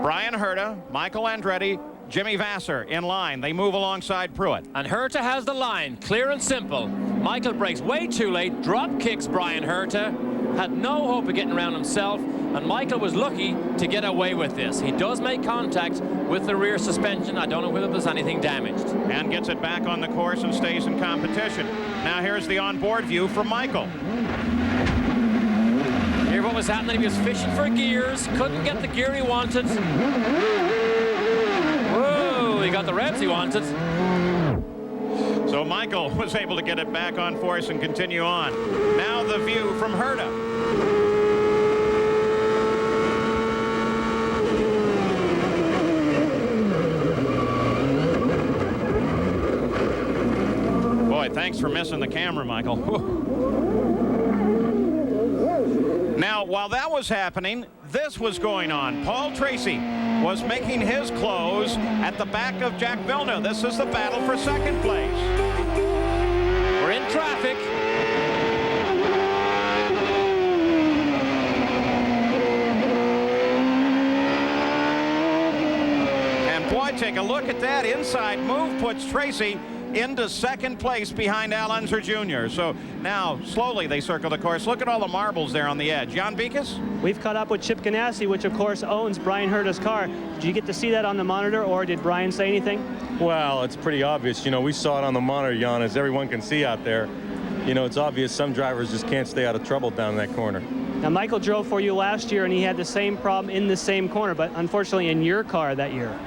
Brian Herta, Michael Andretti, Jimmy Vasser in line. They move alongside Pruitt. And Herta has the line, clear and simple. Michael brakes way too late, drop kicks Brian Herta, had no hope of getting around himself, and Michael was lucky to get away with this. He does make contact with the rear suspension. I don't know whether there's anything damaged. And gets it back on the course and stays in competition. Now here's the onboard view from Michael. Here what was happening, he was fishing for gears, couldn't get the gear he wanted. Whoa, he got the revs he wanted. So Michael was able to get it back on force and continue on. Now the view from Herta. Boy, thanks for missing the camera, Michael. Now, while that was happening, this was going on. Paul Tracy was making his close at the back of Jacques Villeneuve. This is the battle for second place. We're in traffic. And boy, take a look at that inside move, puts Tracy into second place behind Al Unser Jr. So now slowly they circle the course. Look at all the marbles there on the edge. Jan Beekes? We've caught up with Chip Ganassi, which of course owns Brian Herta's car. Did you get to see that on the monitor, or did Brian say anything? Well, it's pretty obvious. You know, we saw it on the monitor, Jan, as everyone can see out there. You know, it's obvious some drivers just can't stay out of trouble down in that corner. Now, Michael drove for you last year, and he had the same problem in the same corner, but unfortunately in your car that year.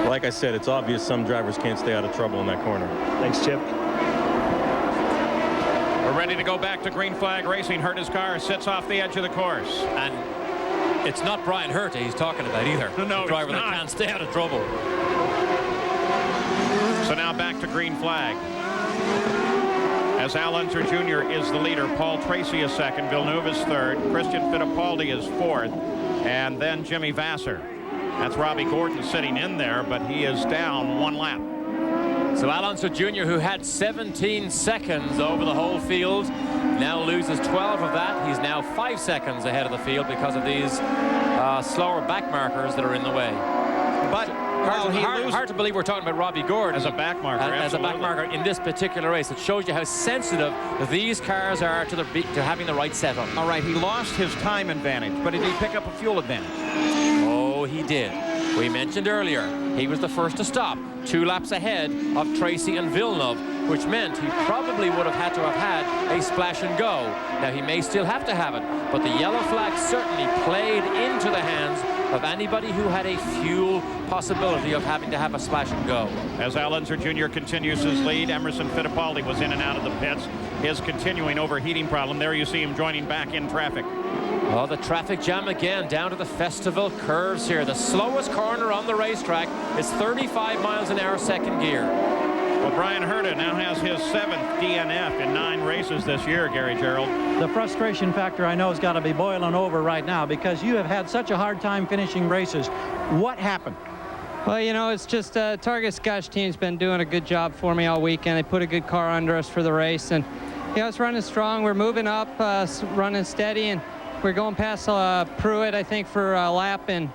Like I said, it's obvious some drivers can't stay out of trouble in that corner. Thanks, Chip. We're ready to go back to green flag racing. Herta's car sits off the edge of the course. And it's not Brian Herta he's talking about either. No, the driver it's that not. can't stay out of trouble. So now back to green flag. As Al Unser Jr. is the leader, Paul Tracy is second, Villeneuve is third, Christian Fittipaldi is fourth, and then Jimmy Vasser. That's Robbie Gordon sitting in there, but he is down one lap. So Alonso Jr., who had 17 seconds over the whole field, now loses 12 of that. He's now 5 seconds ahead of the field because of these slower back markers that are in the way. But hard to believe we're talking about Robbie Gordon as a back marker. As a back marker in this particular race. It shows you how sensitive these cars are to having the right setup. All right, he lost his time advantage, but did he pick up a fuel advantage? Oh, he did. We mentioned earlier, he was the first to stop, 2 laps ahead of Tracy and Villeneuve, which meant he probably would have had to have had a splash and go. Now, he may still have to have it, but the yellow flag certainly played into the hands of anybody who had a fuel possibility of having to have a splash and go. As Alonso Jr. continues his lead, Emerson Fittipaldi was in and out of the pits. His continuing overheating problem. There you see him joining back in traffic. Oh, the traffic jam again down to the festival curves here. The slowest corner on the racetrack is 35 miles an hour second gear. Well, Brian Herta now has his 7th DNF in 9 races this year, Gary Gerould. The frustration factor I know has got to be boiling over right now because you have had such a hard time finishing races. What happened? Well, you know, it's just Target Scotch team's been doing a good job for me all weekend. They put a good car under us for the race, and you know, it's running strong. We're moving up, running steady, and we're going past Pruitt, I think, for a lap, and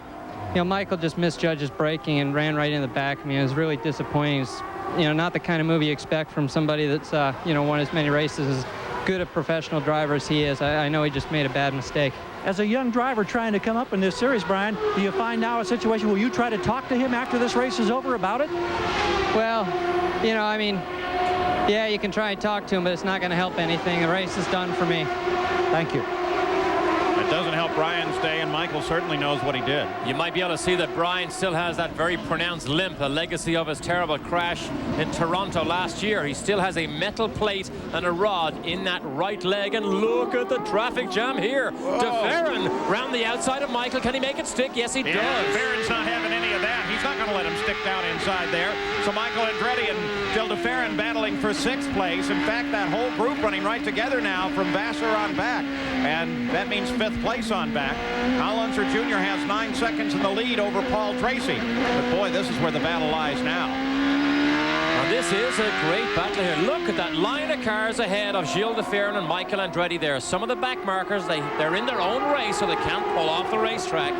you know, Michael just misjudged braking and ran right in the back of me. It was really disappointing. It's, you know, not the kind of move you expect from somebody that's you know, won as many races, as good a professional driver as he is. I know he just made a bad mistake. As a young driver trying to come up in this series, Brian, do you find now a situation where you try to talk to him after this race is over about it? Well, you know, I mean, yeah, you can try and talk to him, but it's not going to help anything. The race is done for me. Thank you. It doesn't help Brian's day, and Michael certainly knows what he did. You might be able to see that Brian still has that very pronounced limp, a legacy of his terrible crash in Toronto last year. He still has a metal plate and a rod in that right leg, and look at the traffic jam here. De Ferran round the outside of Michael. Can he make it stick? Yes, he does. De Ferran's not having any of that. He's not going to let him stick down inside there. So Michael Andretti and Gil de Ferran battling for 6th place. In fact, that whole group running right together now from Vassar on back. And that means 5th place on back. Alonso Jr. has 9 seconds in the lead over Paul Tracy. But boy, this is where the battle lies now. Well, this is a great battle here. Look at that line of cars ahead of Gil de Ferran and Michael Andretti there. Some of the back markers, they're in their own race, so they can't pull off the racetrack.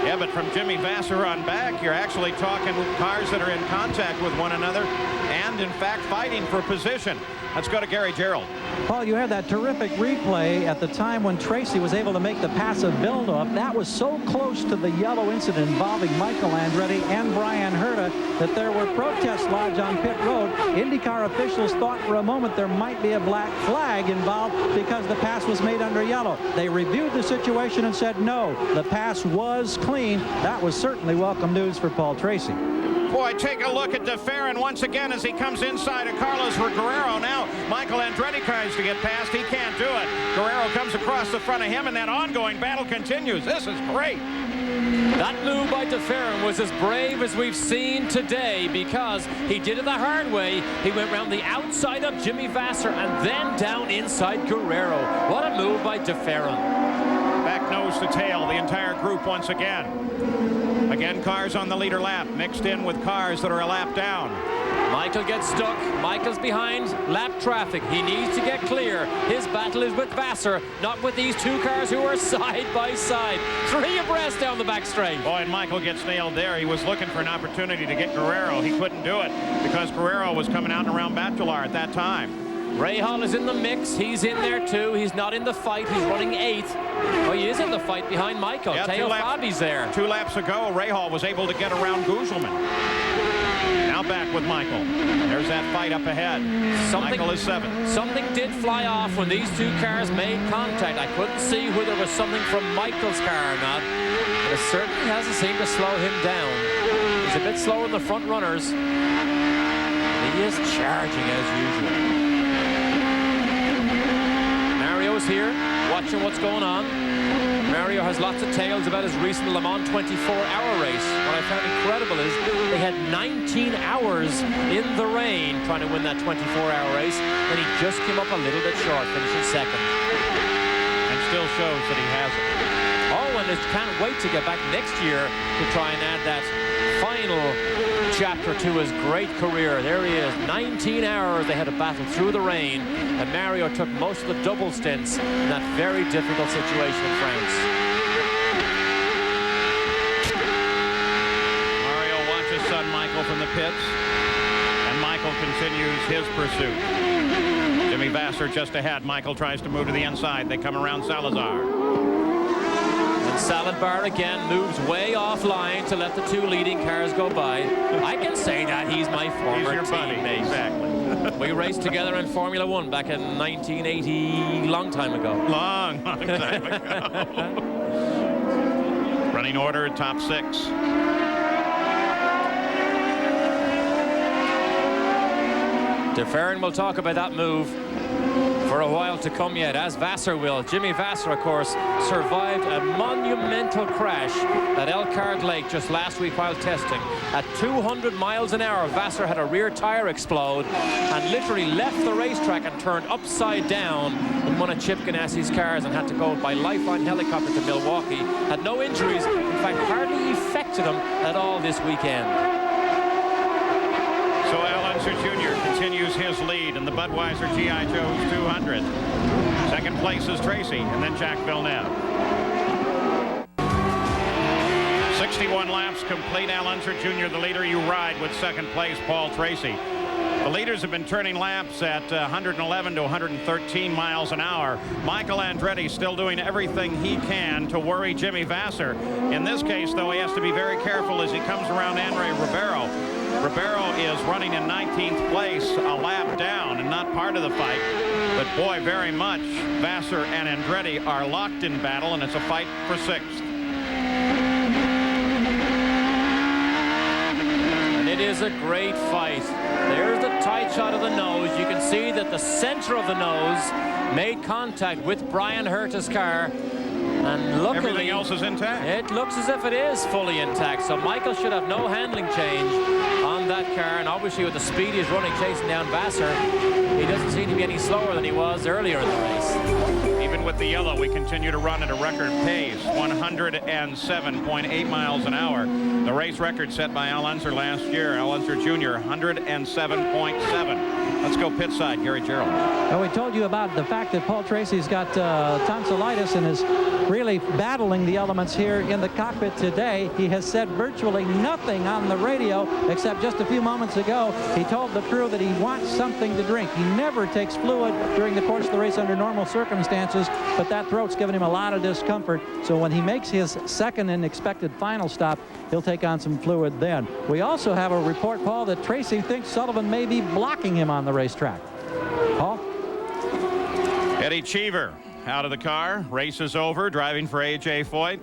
Yeah, but from Jimmy Vassar on back, you're actually talking cars that are in contact with one another and, in fact, fighting for position. Let's go to Gary Gerould. Paul, you had that terrific replay at the time when Tracy was able to make the pass of Villeneuve. That was so close to the yellow incident involving Michael Andretti and Brian Herta that there were protests lodged on pit road. IndyCar officials thought for a moment there might be a black flag involved because the pass was made under yellow. They reviewed the situation and said no, the pass was clean. That was certainly welcome news for Paul Tracy. Boy, take a look at de Ferran once again as he comes inside of Carlos Guerrero. Now, Michael Andretti tries to get past. He can't do it. Guerrero comes across the front of him, and that ongoing battle continues. This is great. That move by de Ferran was as brave as we've seen today because he did it the hard way. He went round the outside of Jimmy Vassar and then down inside Guerrero. What a move by de Ferran. Back nose to tail, the entire group once again. Again, cars on the leader lap, mixed in with cars that are a lap down. Michael gets stuck. Michael's behind lap traffic. He needs to get clear. His battle is with Vassar, not with these 2 cars who are side by side. 3 abreast down the back straight. Boy, and Michael gets nailed there. He was looking for an opportunity to get Guerrero. He couldn't do it because Guerrero was coming out and around Bachelard at that time. Rahal is in the mix. He's in there too. He's not in the fight. He's running 8th. Oh, he is in the fight behind Michael. Yeah, Teo Fabi's there. 2 laps ago, Rahal was able to get around Gugelman. Now back with Michael. There's that fight up ahead. Michael is 7th. Something did fly off when these 2 cars made contact. I couldn't see whether it was something from Michael's car or not, but it certainly hasn't seemed to slow him down. He's a bit slower than the front runners. He is charging as usual. Mario's here, watching what's going on. Mario has lots of tales about his recent Le Mans 24-hour race. What I found incredible is they had 19 hours in the rain trying to win that 24-hour race, and he just came up a little bit short, finishing 2nd. And still shows that he has it. Oh, and he can't wait to get back next year to try and add that final chapter to his great career. There he is, 19 hours they had to battle through the rain, and Mario took most of the double stints in that very difficult situation in France. Mario watches son Michael from the pits, and Michael continues his pursuit. Jimmy Vasser just ahead. Michael tries to move to the inside. They come around Salazar. And Salazar again moves way offline to let the two leading cars go by. I can say that he's my former He's your buddy. teammate. Exactly. We raced together in Formula One back in 1980, long time ago. Long time ago. Running order, top 6. De Ferran will talk about that move for a while to come yet, as Vasser will. Jimmy Vasser, of course, survived a monumental crash at Elkhart Lake just last week while testing. At 200 miles an hour, Vasser had a rear tire explode and literally left the racetrack and turned upside down in one of Chip Ganassi's cars and had to go by lifeline helicopter to Milwaukee. Had no injuries, in fact, hardly affected him at all this weekend. So Al Unser Jr. continues his lead in the Budweiser G.I. Joe's 200. Second place is Tracy, and then Jack Villeneuve. 61 laps complete. Al Unser Jr. the leader. You ride with second place Paul Tracy. The leaders have been turning laps at 111 to 113 miles an hour. Michael Andretti still doing everything he can to worry Jimmy Vasser. In this case, though, he has to be very careful as he comes around Andre Ribeiro. Ribeiro is running in 19th place, a lap down and not part of the fight. But boy, very much, Vasser and Andretti are locked in battle, and it's a fight for 6th. And it is a great fight. There's the tight shot of the nose. You can see that the center of the nose made contact with Brian Herta's car. And luckily, everything else is intact. It looks as if it is fully intact. So Michael should have no handling change on that car. And obviously with the speed he's running chasing down Vasser, he doesn't seem to be any slower than he was earlier in the race. Even with the yellow, we continue to run at a record pace, 107.8 miles an hour. The race record set by Al Unser last year, Al Unser Jr., 107.7. Let's go pit side, Gary Gerald. Well, we told you about the fact that Paul Tracy's got tonsillitis and is really battling the elements here in the cockpit today. He has said virtually nothing on the radio except just a few moments ago he told the crew that he wants something to drink. He never takes fluid during the course of the race under normal circumstances, but that throat's given him a lot of discomfort. So when he makes his second and expected final stop, he'll take on some fluid then. We also have a report, Paul, that Tracy thinks Sullivan may be blocking him on the racetrack. Paul? Eddie Cheever out of the car. Race is over. Driving for A.J. Foyt.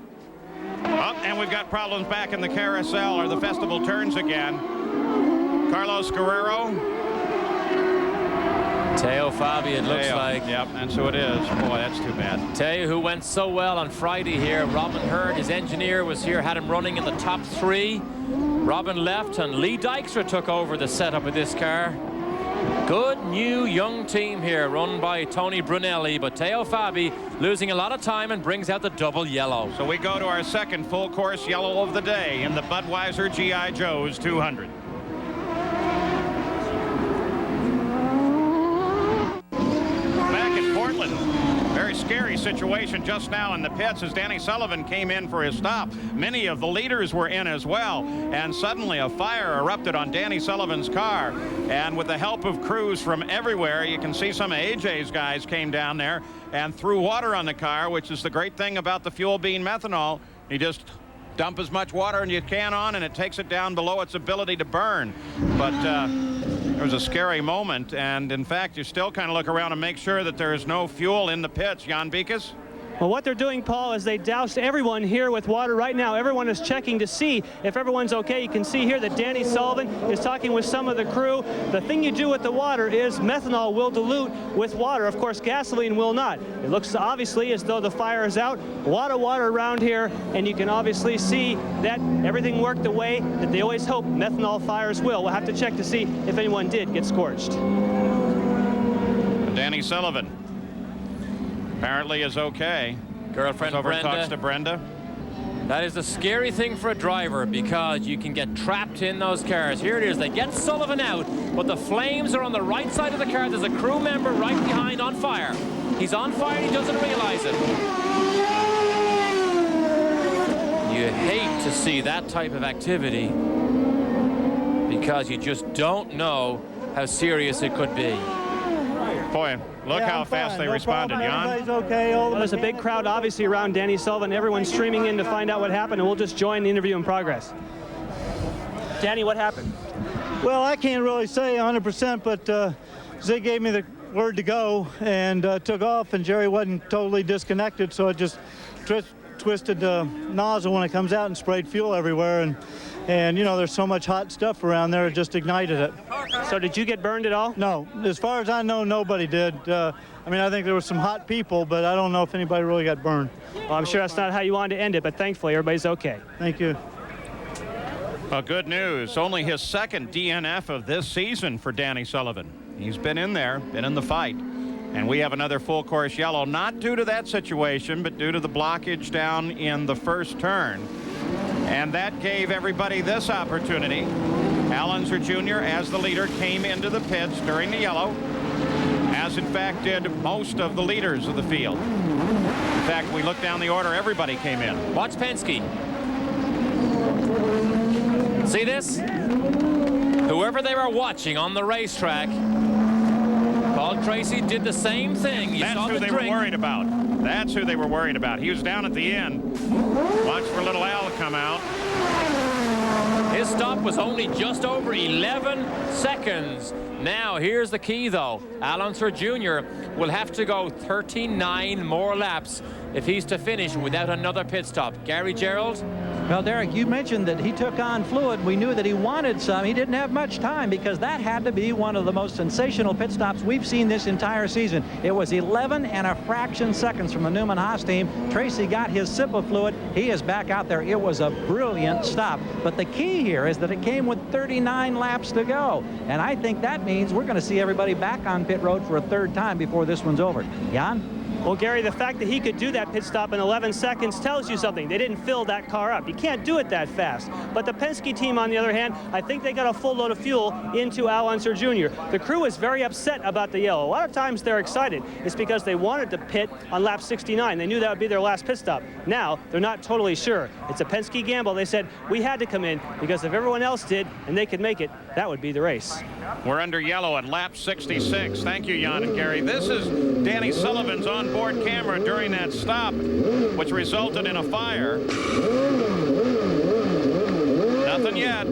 Oh, and we've got problems back in the carousel, or the festival turns again. Carlos Guerrero. Teo Fabi, it looks like. Yep, and so it is. Boy, that's too bad. Teo, who went so well on Friday here. Robin Hurd, his engineer, was here, had him running in the top 3. Robin left, and Lee Dykstra took over the setup of this car. Good new young team here run by Tony Brunelli, but Teo Fabi losing a lot of time and brings out the double yellow. So we go to our second full course yellow of the day in the Budweiser G.I. Joe's 200. Back in Portland, very scary situation just now in the pits as Danny Sullivan came in for his stop. Many of the leaders were in as well, and suddenly a fire erupted on Danny Sullivan's car. And with the help of crews from everywhere, you can see some of AJ's guys came down there and threw water on the car, which is the great thing about the fuel being methanol. You just dump as much water as you can on, and it takes it down below its ability to burn. But there was a scary moment, and in fact, you still kind of look around and make sure that there is no fuel in the pits. Jan Bikas? Well, what they're doing, Paul, is they doused everyone here with water right now. Everyone is checking to see if everyone's okay. You can see here that Danny Sullivan is talking with some of the crew. The thing you do with the water is methanol will dilute with water. Of course, gasoline will not. It looks obviously as though the fire is out. A lot of water around here, and you can obviously see that everything worked the way that they always hope methanol fires will. We'll have to check to see if anyone did get scorched. Danny Sullivan apparently is okay. Girlfriend Over Brenda. talks to Brenda. That is the scary thing for a driver because you can get trapped in those cars. Here it is. They get Sullivan out, but the flames are on the right side of the car. There's a crew member right behind on fire. He's on fire and he doesn't realize it. You hate to see that type of activity because you just don't know how serious it could be. Boy, look how fast they responded, Jan. Everybody's okay. Well, there's a big crowd obviously around Danny Sullivan. Everyone's streaming in to find out what happened, and we'll just join the interview in progress. Danny, what happened? Well, I can't really say 100%, but Zig gave me the word to go and took off, and Jerry wasn't totally disconnected, so it just twisted the nozzle when it comes out and sprayed fuel everywhere. And you know, there's so much hot stuff around there, it just ignited it. So did you get burned at all? No, as far as I know, nobody did. I mean, I think there were some hot people, but I don't know if anybody really got burned. Well, I'm sure that's not how you wanted to end it, but thankfully everybody's okay. Thank you. Well, good news. Only his second DNF of this season for Danny Sullivan. He's been in there, been in the fight. And we have another full course yellow, not due to that situation, but due to the blockage down in the first turn. And that gave everybody this opportunity. Al Unser Jr., as the leader, came into the pits during the yellow, as in fact did most of the leaders of the field. In fact, we look down the order, everybody came in. Watch Penske. See this? Whoever they were watching on the racetrack, Paul Tracy did the same thing. You That's saw who the they drink. were worried about. That's who they were worried about. He was down at the end. Watch for little Al come out. His stop was only just over 11 seconds. Now, here's the key, though. Al Unser Jr. will have to go 39 more laps if he's to finish without another pit stop. Gary Gerald? Well, Derek, you mentioned that he took on fluid. We knew that he wanted some. He didn't have much time because that had to be one of the most sensational pit stops we've seen this entire season. It was 11 and a fraction seconds from the Newman Haas team. Tracy got his sip of fluid. He is back out there. It was a brilliant stop. But the key here is that it came with 39 laps to go. And I think that means we're going to see everybody back on pit road for a third time before this one's over. Jan? Well, Gary, the fact that he could do that pit stop in 11 seconds tells you something. They didn't fill that car up. You can't do it that fast. But the Penske team, on the other hand, I think they got a full load of fuel into Al Unser Jr. The crew is very upset about the yellow. A lot of times they're excited. It's because they wanted to pit on lap 69. They knew that would be their last pit stop. Now, they're not totally sure. It's a Penske gamble. They said, we had to come in because if everyone else did and they could make it, that would be the race. We're under yellow at lap 66. Thank you, Jan and Gary. This is Danny Sullivan's onboard camera during that stop, which resulted in a fire. Nothing yet.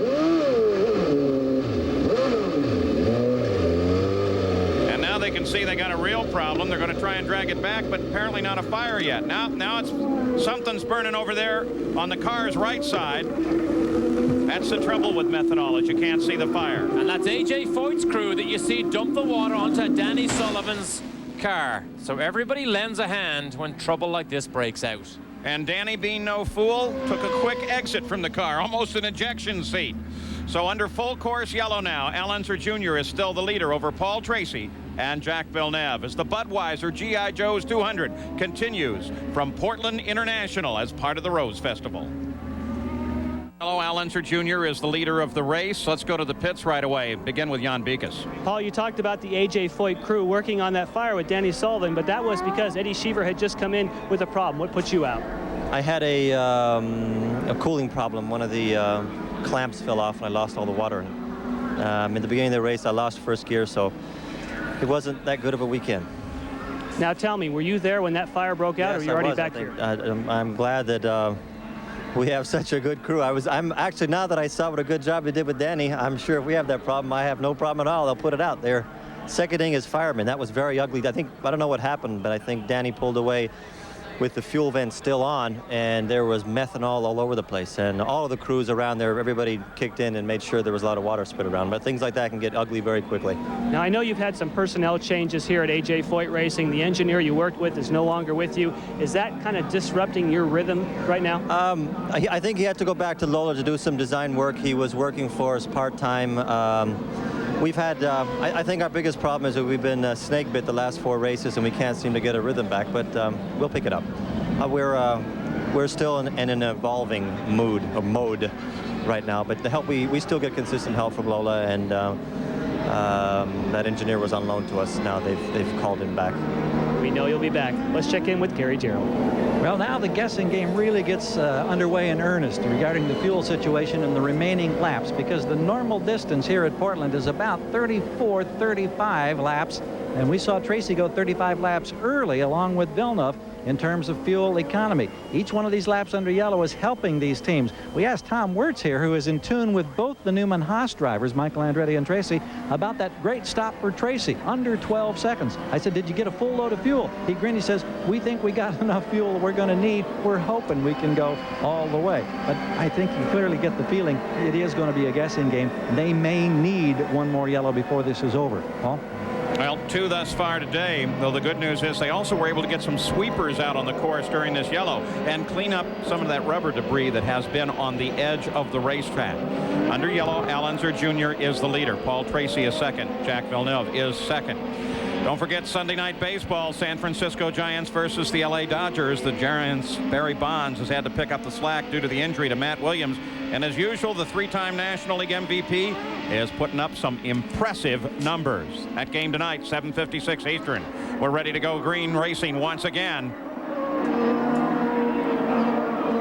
And now they can see they got a real problem. They're going to try and drag it back, but apparently not a fire yet. Now it's something's burning over there on the car's right side. That's the trouble with methanol, is you can't see the fire. And that's A.J. Foyt's crew that you see dump the water onto Danny Sullivan's car. So everybody lends a hand when trouble like this breaks out. And Danny, being no fool, took a quick exit from the car, almost an ejection seat. So under full course yellow now, Al Unser Jr. is still the leader over Paul Tracy and Jack Villeneuve as the Budweiser G.I. Joe's 200 continues from Portland International as part of the Rose Festival. Hello, Al Unser Jr. is the leader of the race. Let's go to the pits right away. Begin with Jan Beekes. Paul, you talked about the A.J. Foyt crew working on that fire with Danny Sullivan, but that was because Eddie Cheever had just come in with a problem. What put you out? I had a cooling problem. One of the clamps fell off and I lost all the water. In the beginning of the race, I lost first gear, so it wasn't that good of a weekend. Now tell me, were you there when that fire broke out, or were you already back here? I'm glad that we have such a good crew. I'm actually, now that I saw what a good job they did with Danny, I'm sure if we have that problem, I have no problem at all. They'll put it out there. Seconding is fireman. That was very ugly. I don't know what happened, but I think Danny pulled away with the fuel vent still on, and there was methanol all over the place. And all of the crews around there, everybody kicked in and made sure there was a lot of water spread around. But things like that can get ugly very quickly. Now, I know you've had some personnel changes here at A.J. Foyt Racing. The engineer you worked with is no longer with you. Is that kind of disrupting your rhythm right now? I think he had to go back to Lola to do some design work. He was working for us part-time. We've had, I think our biggest problem is that we've been snake bit the last 4 races and we can't seem to get a rhythm back, but we'll pick it up. we're still in an evolving mode right now. But the help, we still get consistent help from Lola, and that engineer was on loan to us. Now they've called him back. We know you'll be back. Let's check in with Gary Gerould. Well, now the guessing game really gets underway in earnest regarding the fuel situation and the remaining laps, because the normal distance here at Portland is about 34, 35 laps. And we saw Tracy go 35 laps early along with Villeneuve in terms of fuel economy. Each one of these laps under yellow is helping these teams. We asked Tom Wirtz here, who is in tune with both the Newman Haas drivers, Michael Andretti and Tracy, about that great stop for Tracy, under 12 seconds. I said, did you get a full load of fuel? He grinned. He says, we think we got enough fuel we're going to need. We're hoping we can go all the way. But I think you clearly get the feeling it is going to be a guessing game. They may need one more yellow before this is over. Paul? Well, 2 thus far today, though the good news is they also were able to get some sweepers out on the course during this yellow and clean up some of that rubber debris that has been on the edge of the racetrack. Under yellow, Al Unser Jr. is the leader. Paul Tracy is second. Jacques Villeneuve is second. Don't forget Sunday Night Baseball, San Francisco Giants versus the LA Dodgers. The Giants' Barry Bonds has had to pick up the slack due to the injury to Matt Williams. And as usual, the 3-time National League MVP is putting up some impressive numbers. That game tonight, 7:56 Eastern. We're ready to go green racing once again.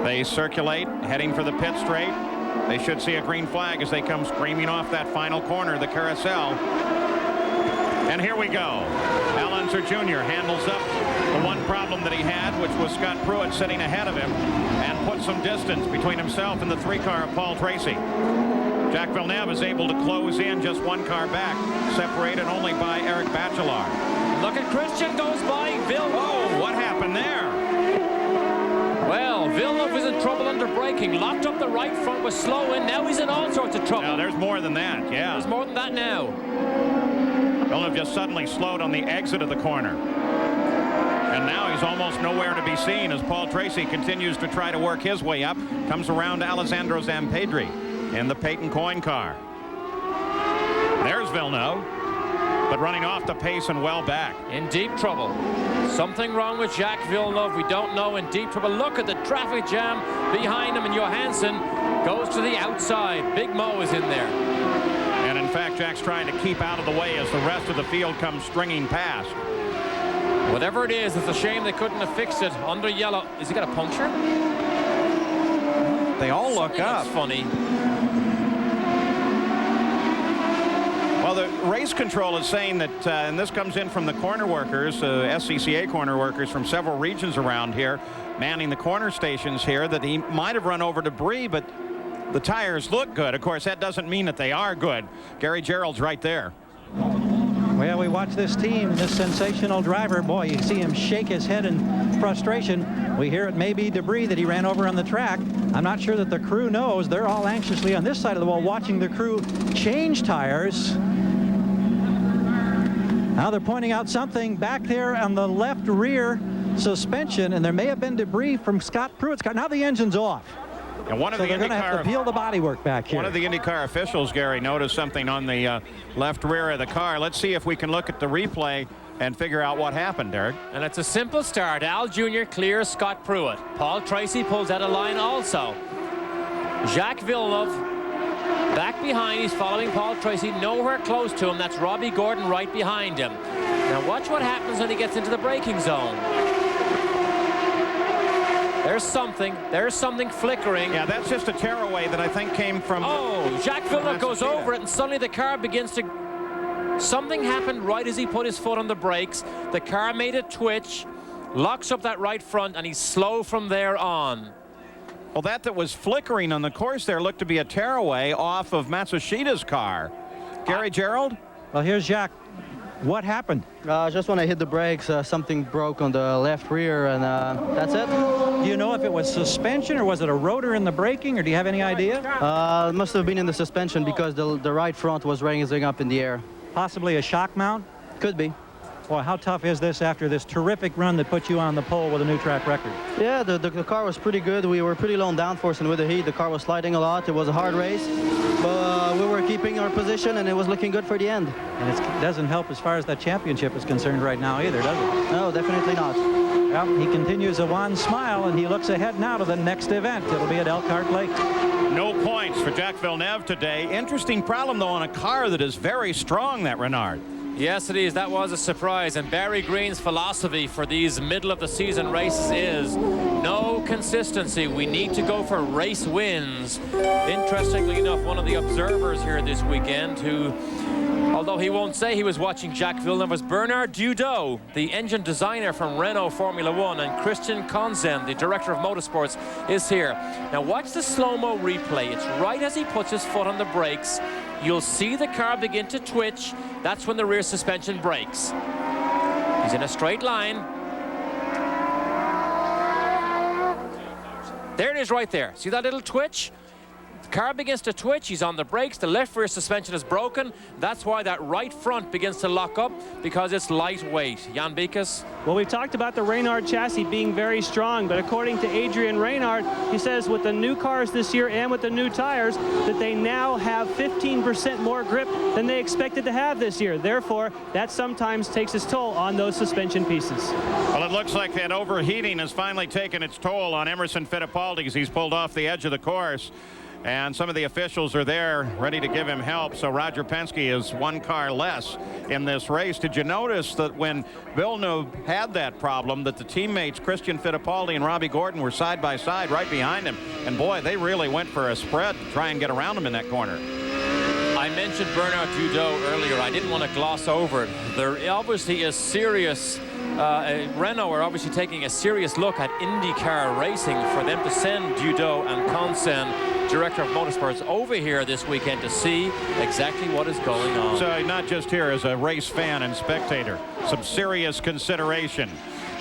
They circulate, heading for the pit straight. They should see a green flag as they come screaming off that final corner, the carousel. And here we go. Al Unser Jr. handles up the one problem that he had, which was Scott Pruitt sitting ahead of him, and put some distance between himself and the 3-car of Paul Tracy. Jacques Villeneuve is able to close in just 1 car back, separated only by Eric Bachelard. Look at Christian goes by Villeneuve. Oh, what happened there? Well, Villeneuve was in trouble under braking, locked up the right front, was slow in. Now he's in all sorts of trouble. Now, there's more than that, yeah. There's more than that now. Villeneuve just suddenly slowed on the exit of the corner. And now he's almost nowhere to be seen as Paul Tracy continues to try to work his way up. Comes around Alessandro Zampedri in the Peyton Coyne car. There's Villeneuve, but running off the pace and well back. In deep trouble. Something wrong with Jacques Villeneuve. We don't know. In deep trouble. Look at the traffic jam behind him, and Johansson goes to the outside. Big Mo is in there. And in fact, Jack's trying to keep out of the way as the rest of the field comes stringing past. Whatever it is, it's a shame they couldn't have fixed it under yellow. Has he got a puncture? They all look up. That's funny. Well, the race control is saying that, and this comes in from the corner workers, SCCA corner workers from several regions around here, manning the corner stations here, that he might have run over debris, but the tires look good. Of course, that doesn't mean that they are good. Gary Gerould's right there. Well, we watch this team, this sensational driver. Boy, you see him shake his head in frustration. We hear it may be debris that he ran over on the track. I'm not sure that the crew knows. They're all anxiously on this side of the wall watching the crew change tires. Now they're pointing out something back there on the left rear suspension, and there may have been debris from Scott Pruitt's car. Now the engine's off. And one of So the they're going to have to peel the bodywork back here. One of the IndyCar officials, Gary, noticed something on the left rear of the car. Let's see if we can look at the replay and figure out what happened, Derek. And it's a simple start. Al Jr. clears Scott Pruitt. Paul Tracy pulls out of line also. Jacques Villeneuve back behind. He's following Paul Tracy. Nowhere close to him. That's Robbie Gordon right behind him. Now watch what happens when he gets into the braking zone. There's something flickering. Yeah, that's just a tearaway that I think came from... Oh, Jacques Villeneuve goes over it, and suddenly the car begins to... Something happened right as he put his foot on the brakes. The car made a twitch, locks up that right front, and he's slow from there on. Well, that was flickering on the course there looked to be a tearaway off of Matsushida's car. Gary Gerould? Well, here's Jacques. What happened? Just when I hit the brakes, something broke on the left rear, and that's it. Do you know if it was suspension or was it a rotor in the braking, or do you have any idea? It must have been in the suspension because the right front was raising up in the air. Possibly a shock mount? Could be. Boy, how tough is this after this terrific run that put you on the pole with a new track record? Yeah, the car was pretty good. We were pretty low on downforce, and with the heat, the car was sliding a lot. It was a hard race, but we were keeping our position, and it was looking good for the end. And it doesn't help as far as that championship is concerned right now either, does it? No, definitely not. Well, he continues a wan smile, and he looks ahead now to the next event. It'll be at Elkhart Lake. No points for Jacques Villeneuve today. Interesting problem, though, on a car that is very strong, that Renard. Yes, it is. That was a surprise. And Barry Green's philosophy for these middle-of-the-season races is no consistency. We need to go for race wins. Interestingly enough, one of the observers here this weekend who, although he won't say he was watching Jacques Villeneuve, was Bernard Dudot, the engine designer from Renault Formula One, and Christian Konzen, the director of motorsports, is here. Now watch the slow-mo replay. It's right as he puts his foot on the brakes. You'll see the car begin to twitch. That's when the rear suspension breaks. He's in a straight line. There it is right there. See that little twitch? The car begins to twitch. He's on the brakes. The left rear suspension is broken. That's why that right front begins to lock up, because it's lightweight. Jan Bikus? Well, we've talked about the Reynard chassis being very strong, but according to Adrian Reynard, he says with the new cars this year and with the new tires, that they now have 15% more grip than they expected to have this year. Therefore, that sometimes takes its toll on those suspension pieces. Well, it looks like that overheating has finally taken its toll on Emerson Fittipaldi as he's pulled off the edge of the course. And some of the officials are there ready to give him help. So Roger Penske is one car less in this race. Did you notice that when Villeneuve had that problem, that the teammates Christian Fittipaldi and Robbie Gordon were side by side right behind him? And boy, they really went for a spread to try and get around him in that corner. I mentioned Bernard Dudot earlier. I didn't want to gloss over it. There obviously is serious. Renault are obviously taking a serious look at IndyCar racing for them to send Dudot and Konsen, director of motorsports, over here this weekend to see exactly what is going on. So not just here as a race fan and spectator, some serious consideration.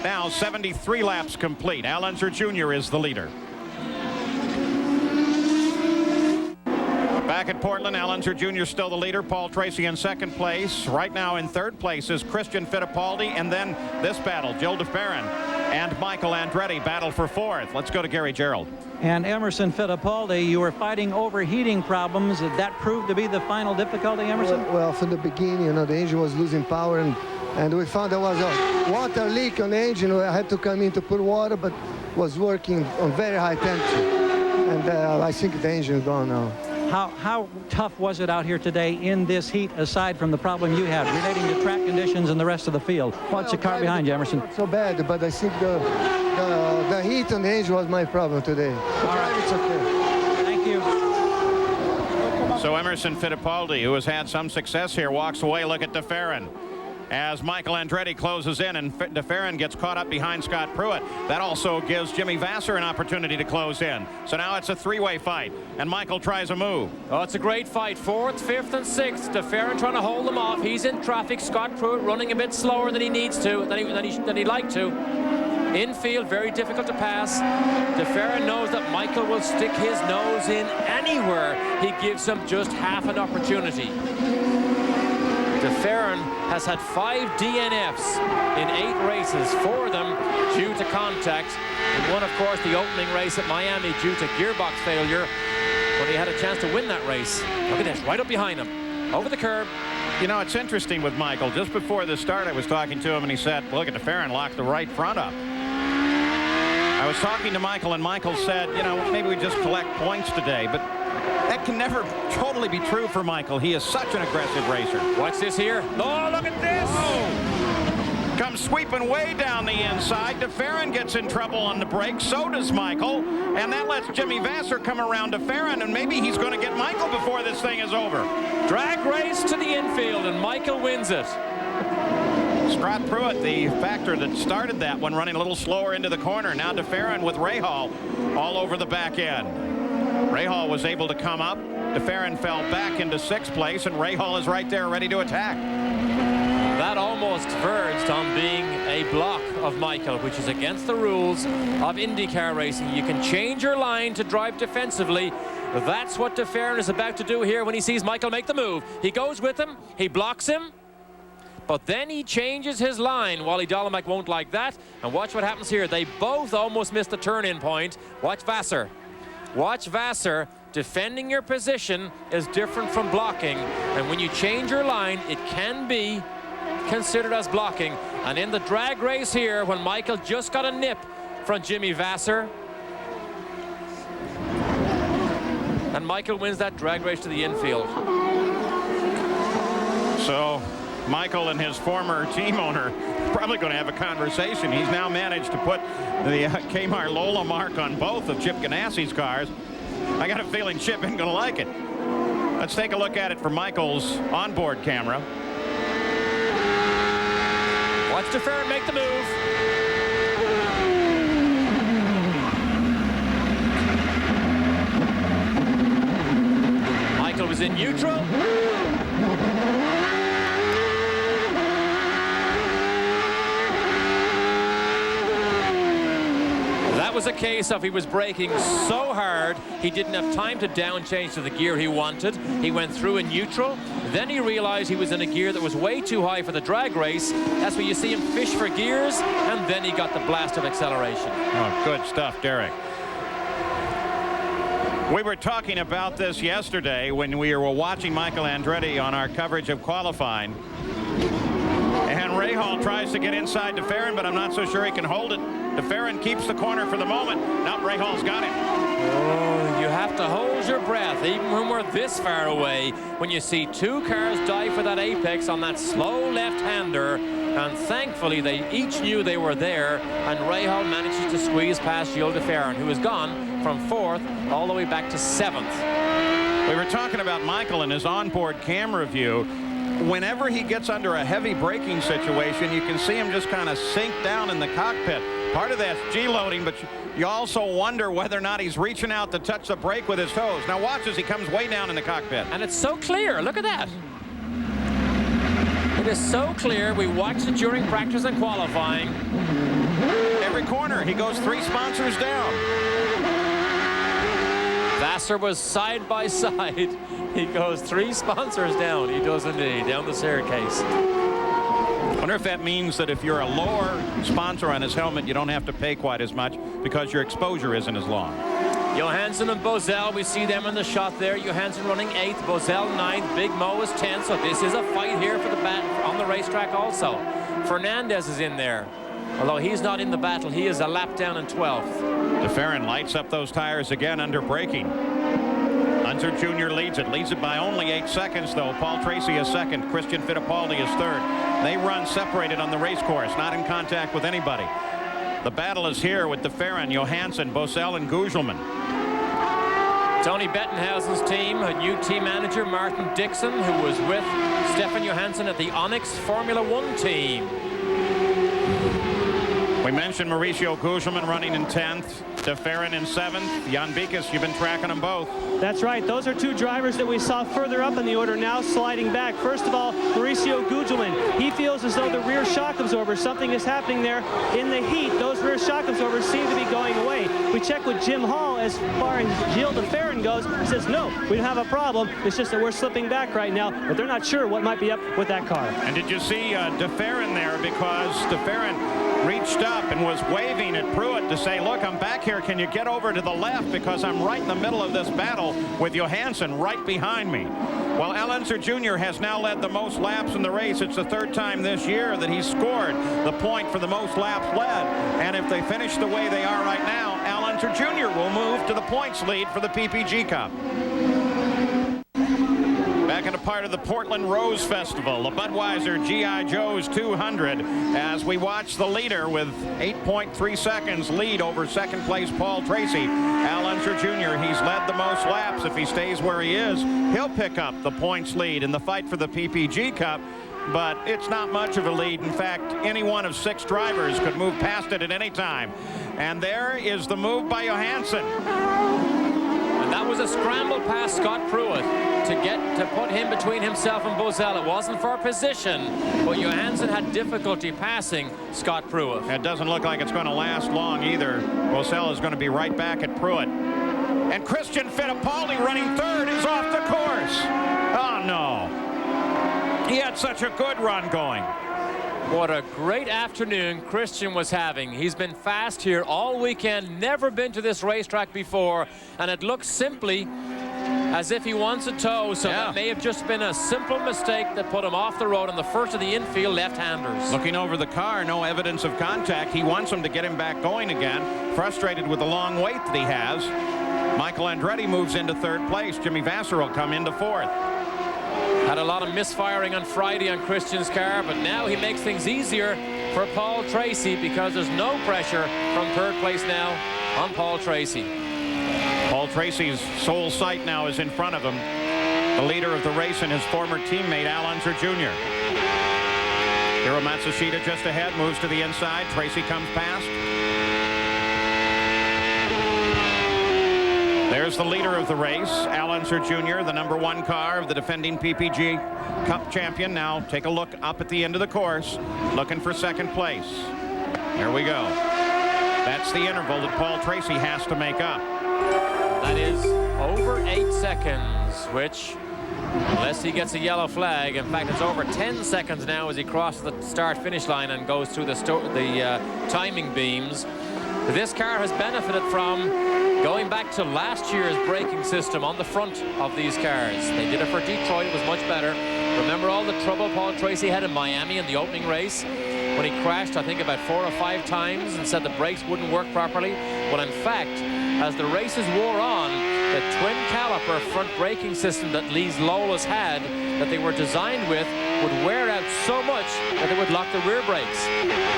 Now 73 laps complete. Al Unser Jr. is the leader. Back at Portland, Al Unser Jr. still the leader. Paul Tracy in second place. Right now in third place is Christian Fittipaldi. And then this battle, Gilles de Ferran and Michael Andretti battle for fourth. Let's go to Gary Gerald. And Emerson Fittipaldi, you were fighting overheating problems. Did that prove to be the final difficulty, Emerson? Well, from the beginning, you know, the engine was losing power, and we found there was a water leak on the engine. I had to come in to put water, but was working on very high temperature. And I think the engine is gone now. How tough was it out here today in this heat, aside from the problem you had relating to track conditions and the rest of the field? What's the car behind you, Emerson? Not so bad, but I think the heat on the engine was my problem today. All right, it's okay. Thank you. So Emerson Fittipaldi, who has had some success here, walks away. Look at de Ferran as Michael Andretti closes in, and de Ferran gets caught up behind Scott Pruitt. That also gives Jimmy Vasser an opportunity to close in. So now it's a three-way fight, and Michael tries a move. Oh, it's a great fight. Fourth, fifth, and sixth. De Ferran trying to hold them off. He's in traffic. Scott Pruitt running a bit slower than he needs to, than he'd like to. Infield, very difficult to pass. De Ferran knows that Michael will stick his nose in anywhere he gives him just half an opportunity. De Ferran has had 5 DNFs in 8 races, 4 of them due to contact. And one, of course, the opening race at Miami due to gearbox failure when he had a chance to win that race. Look at this, right up behind him, over the curb. You know, it's interesting with Michael. Just before the start, I was talking to him, and he said, look at de Ferran locked the right front up. I was talking to Michael, and Michael said, you know, maybe we just collect points today, but that can never totally be true for Michael. He is such an aggressive racer. Watch this here. Oh, look at this! Oh. Comes sweeping way down the inside. De Ferran gets in trouble on the brakes. So does Michael. And that lets Jimmy Vasser come around de Ferran, and maybe he's going to get Michael before this thing is over. Drag race to the infield, and Michael wins it. Scott Pruitt, the factor that started that one, running a little slower into the corner. Now de Ferran with Rahal all over the back end. Rahal was able to come up. De Ferran fell back into 6th place, and Rahal is right there ready to attack. That almost verged on being a block of Michael, which is against the rules of IndyCar racing. You can change your line to drive defensively. That's what de Ferran is about to do here when he sees Michael make the move. He goes with him, he blocks him, but then he changes his line. Wally Dolomic won't like that. And watch what happens here. They both almost missed the turn-in point. Watch Vasser. Watch Vasser. Defending your position is different from blocking. And when you change your line, it can be considered as blocking. And in the drag race here, when Michael just got a nip from Jimmy Vasser, and Michael wins that drag race to the infield. So Michael and his former team owner probably going to have a conversation. He's now managed to put the Kmart Lola mark on both of Chip Ganassi's cars. I got a feeling Chip isn't going to like it. Let's take a look at it from Michael's onboard camera. Watch DeFerrin make the move. Michael was in neutral. That was a case of he was braking so hard he didn't have time to down change to the gear he wanted. He went through in neutral. Then he realized he was in a gear that was way too high for the drag race. That's where you see him fish for gears, and then he got the blast of acceleration. Oh, good stuff, Derek. We were talking about this yesterday when we were watching Michael Andretti on our coverage of qualifying. And Rahal tries to get inside DeFerrin, but I'm not so sure he can hold it. DeFerrin keeps the corner for the moment. Now Rahal's got him. Oh, you have to hold your breath, even when we're this far away, when you see two cars die for that apex on that slow left-hander. And thankfully, they each knew they were there, and Rahal manages to squeeze past Gilles DeFerrin, who has gone from 4th all the way back to 7th. We were talking about Michael and his onboard camera view. Whenever he gets under a heavy braking situation, you can see him just kind of sink down in the cockpit. Part of that's G-loading, but you also wonder whether or not he's reaching out to touch the brake with his toes. Now watch as he comes way down in the cockpit. And it's so clear. Look at that. It is so clear. We watched it during practice and qualifying. Every corner, he goes 3 sponsors down. Vasser was side by side. He goes 3 sponsors down. He does indeed, down the staircase. I wonder if that means that if you're a lower sponsor on his helmet, you don't have to pay quite as much because your exposure isn't as long. Johansson and Bozell, we see them in the shot there. Johansson running 8th, Bozell 9th, Big Mo is 10th. So this is a fight here for the on the racetrack also. Fernandez is in there. Although he's not in the battle, he is a lap down in 12th. DeFerrin lights up those tires again under braking. Unser Jr. leads it by only 8 seconds, though. Paul Tracy is 2nd. Christian Fittipaldi is 3rd. They run separated on the race course, not in contact with anybody. The battle is here with DeFerrin, Johansson, Bozell, and Gugelmin. Tony Bettenhausen's team, a new team manager, Martin Dixon, who was with Stefan Johansson at the Onyx Formula 1 team. We mentioned Mauricio Gugelmin running in 10th, DeFerrin in 7th. Jan Bikus, you've been tracking them both. That's right. Those are two drivers that we saw further up in the order, now sliding back. First of all, Mauricio Gugelmin. He feels as though the rear shock absorber, something is happening there in the heat. Those rear shock absorbers seem to be going away. We checked with Jim Hall as far as Gilles DeFerrin goes. He says, no, we don't have a problem. It's just that we're slipping back right now, but they're not sure what might be up with that car. And did you see DeFerrin there? Because DeFerrin reached up and was waving at Pruitt to say, look, I'm back here. Can you get over to the left because I'm right in the middle of this battle with Johansson right behind me. Well, Al Unser Jr. has now led the most laps in the race. It's the 3rd time this year that he's scored the point for the most laps led. And if they finish the way they are right now, Al Unser Jr. will move to the points lead for the PPG Cup. Back into part of the Portland Rose Festival, the Budweiser G.I. Joe's 200, as we watch the leader with 8.3 seconds lead over 2nd place Paul Tracy. Al Unser Jr., he's led the most laps. If he stays where he is, he'll pick up the points lead in the fight for the PPG Cup, but it's not much of a lead. In fact, any one of 6 drivers could move past it at any time. And there is the move by Johansson. And that was a scramble past Scott Pruitt to put him between himself and Bozell. It wasn't for position, but Johansson had difficulty passing Scott Pruitt. It doesn't look like it's going to last long either. Bozell is going to be right back at Pruitt. And Christian Fittipaldi running 3rd is off the course. Oh, no. He had such a good run going. What a great afternoon Christian was having. He's been fast here all weekend, never been to this racetrack before, and it looks simply as if he wants a toe, so Yeah. that may have just been a simple mistake that put him off the road on the first of the infield left-handers. Looking over the car, no evidence of contact. He wants him to get him back going again. Frustrated with the long wait that he has. Michael Andretti moves into third place. Jimmy Vasser will come into fourth. Had a lot of misfiring on Friday on Christian's car, but now he makes things easier for Paul Tracy because there's no pressure from third place now on Paul Tracy. Paul Tracy's sole sight now is in front of him. The leader of the race and his former teammate, Al Unser Jr. Hiro Matsushita just ahead, moves to the inside. Tracy comes past. There's the leader of the race, Al Unser Jr., the #1 car of the defending PPG Cup champion. Now take a look up at the end of the course, looking for second place. There we go. That's the interval that Paul Tracy has to make up. That is over 8 seconds, which, unless he gets a yellow flag, in fact, it's over 10 seconds now as he crosses the start-finish line and goes through the timing beams. This car has benefited from going back to last year's braking system on the front of these cars. They did it for Detroit. It was much better. Remember all the trouble Paul Tracy had in Miami in the opening race when he crashed, I think, about 4 or 5 times and said the brakes wouldn't work properly? Well, in fact, as the races wore on, the twin caliper front braking system that Lee's Lola's had, that they were designed with, would wear out so much that they would lock the rear brakes.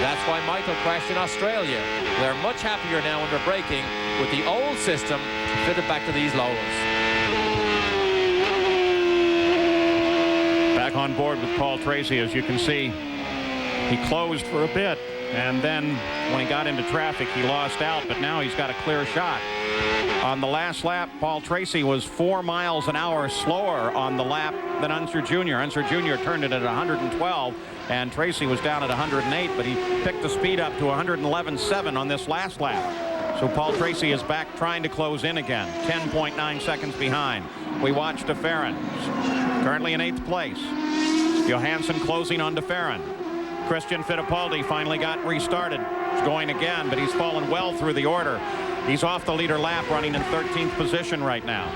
That's why Michael crashed in Australia. They're much happier now under braking with the old system fitted back to these Lolas. Back on board with Paul Tracy, as you can see, he closed for a bit, and then when he got into traffic, he lost out, but now he's got a clear shot. On the last lap, Paul Tracy was 4 miles an hour slower on the lap than Unser Jr. Unser Jr. turned it at 112, and Tracy was down at 108, but he picked the speed up to 111.7 on this last lap. So Paul Tracy is back trying to close in again, 10.9 seconds behind. We watch DeFerrin, currently in 8th place. Johansson closing on DeFerrin. Christian Fittipaldi finally got restarted. He's going again, but he's fallen well through the order. He's off the leader lap, running in 13th position right now.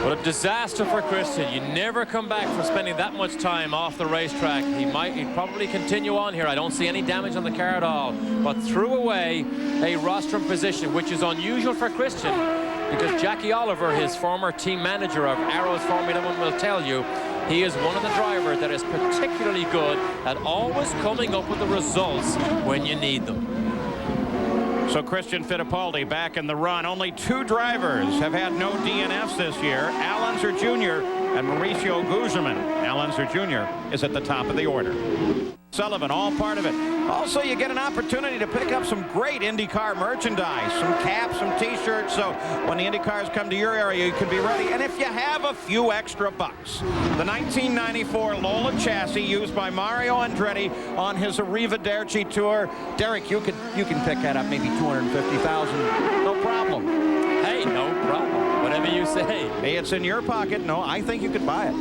What a disaster for Christian. You never come back from spending that much time off the racetrack. He'd probably continue on here. I don't see any damage on the car at all, but threw away a rostrum position, which is unusual for Christian, because Jackie Oliver, his former team manager of Arrows Formula 1, will tell you he is one of the drivers that is particularly good at always coming up with the results when you need them. So Christian Fittipaldi back in the run. Only 2 drivers have had no DNFs this year, Al Unser Jr. and Mauricio Guzman. Al Unser Jr. is at the top of the order. Sullivan, all part of it. Also, you get an opportunity to pick up some great IndyCar merchandise, some caps, some T-shirts, so when the IndyCars come to your area, you can be ready. And if you have a few extra bucks, the 1994 Lola chassis used by Mario Andretti on his Arrivederci tour. Derek, you can pick that up, maybe $250,000, no problem. Hey, no problem. Whatever you say. Hey, it's in your pocket. No, I think you could buy it.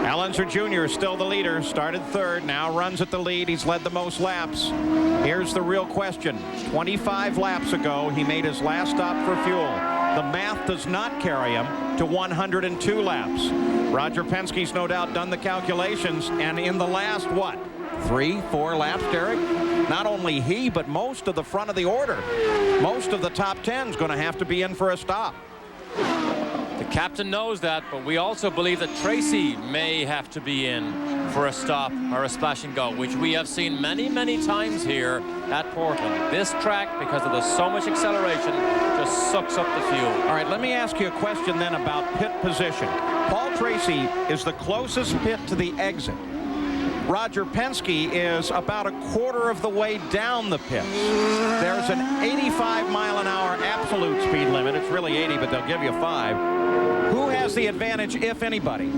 Al Unser Jr. is still the leader, started 3rd, now runs at the lead. He's led the most laps. Here's the real question. 25 laps ago, he made his last stop for fuel. The math does not carry him to 102 laps. Roger Penske's no doubt done the calculations, and in the last, 3, 4 laps, Derek? Not only he, but most of the front of the order, most of the top 10 is going to have to be in for a stop. The captain knows that, but we also believe that Tracy may have to be in for a stop or a splash and go, which we have seen many, many times here at Portland. This track, because of the so much acceleration, just sucks up the fuel. All right, let me ask you a question then about pit position. Paul Tracy is the closest pit to the exit. Roger Penske is about a quarter of the way down the pits. There's an 85-mile-an-hour absolute speed limit. It's really 80, but they'll give you 5. Who has the advantage, if anybody?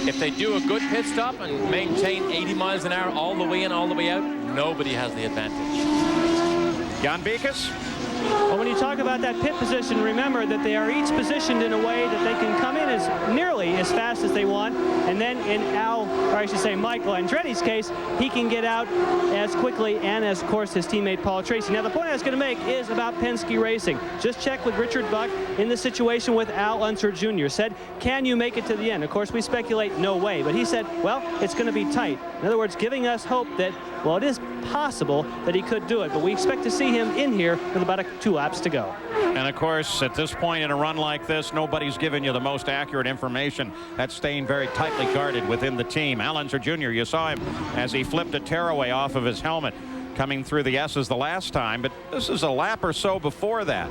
If they do a good pit stop and maintain 80 miles an hour all the way in, all the way out, nobody has the advantage. Jan Beekes? Well, when you talk about that pit position, remember that they are each positioned in a way that they can come in as nearly as fast as they want, and then in Michael Andretti's case, he can get out as quickly, and as, of course, his teammate Paul Tracy. Now, the point I was going to make is about Penske Racing. Just check with Richard Buck in the situation with Al Unser Jr. Said, can you make it to the end? Of course, we speculate no way, but he said, well, it's going to be tight. In other words, giving us hope that, well, it is possible that he could do it, but we expect to see him in here with about 2 laps to go. And of course, at this point in a run like this, nobody's giving you the most accurate information. That's staying very tightly guarded within the team. Al Unser Jr., you saw him as he flipped a tearaway off of his helmet coming through the S's the last time, but this is a lap or so before that.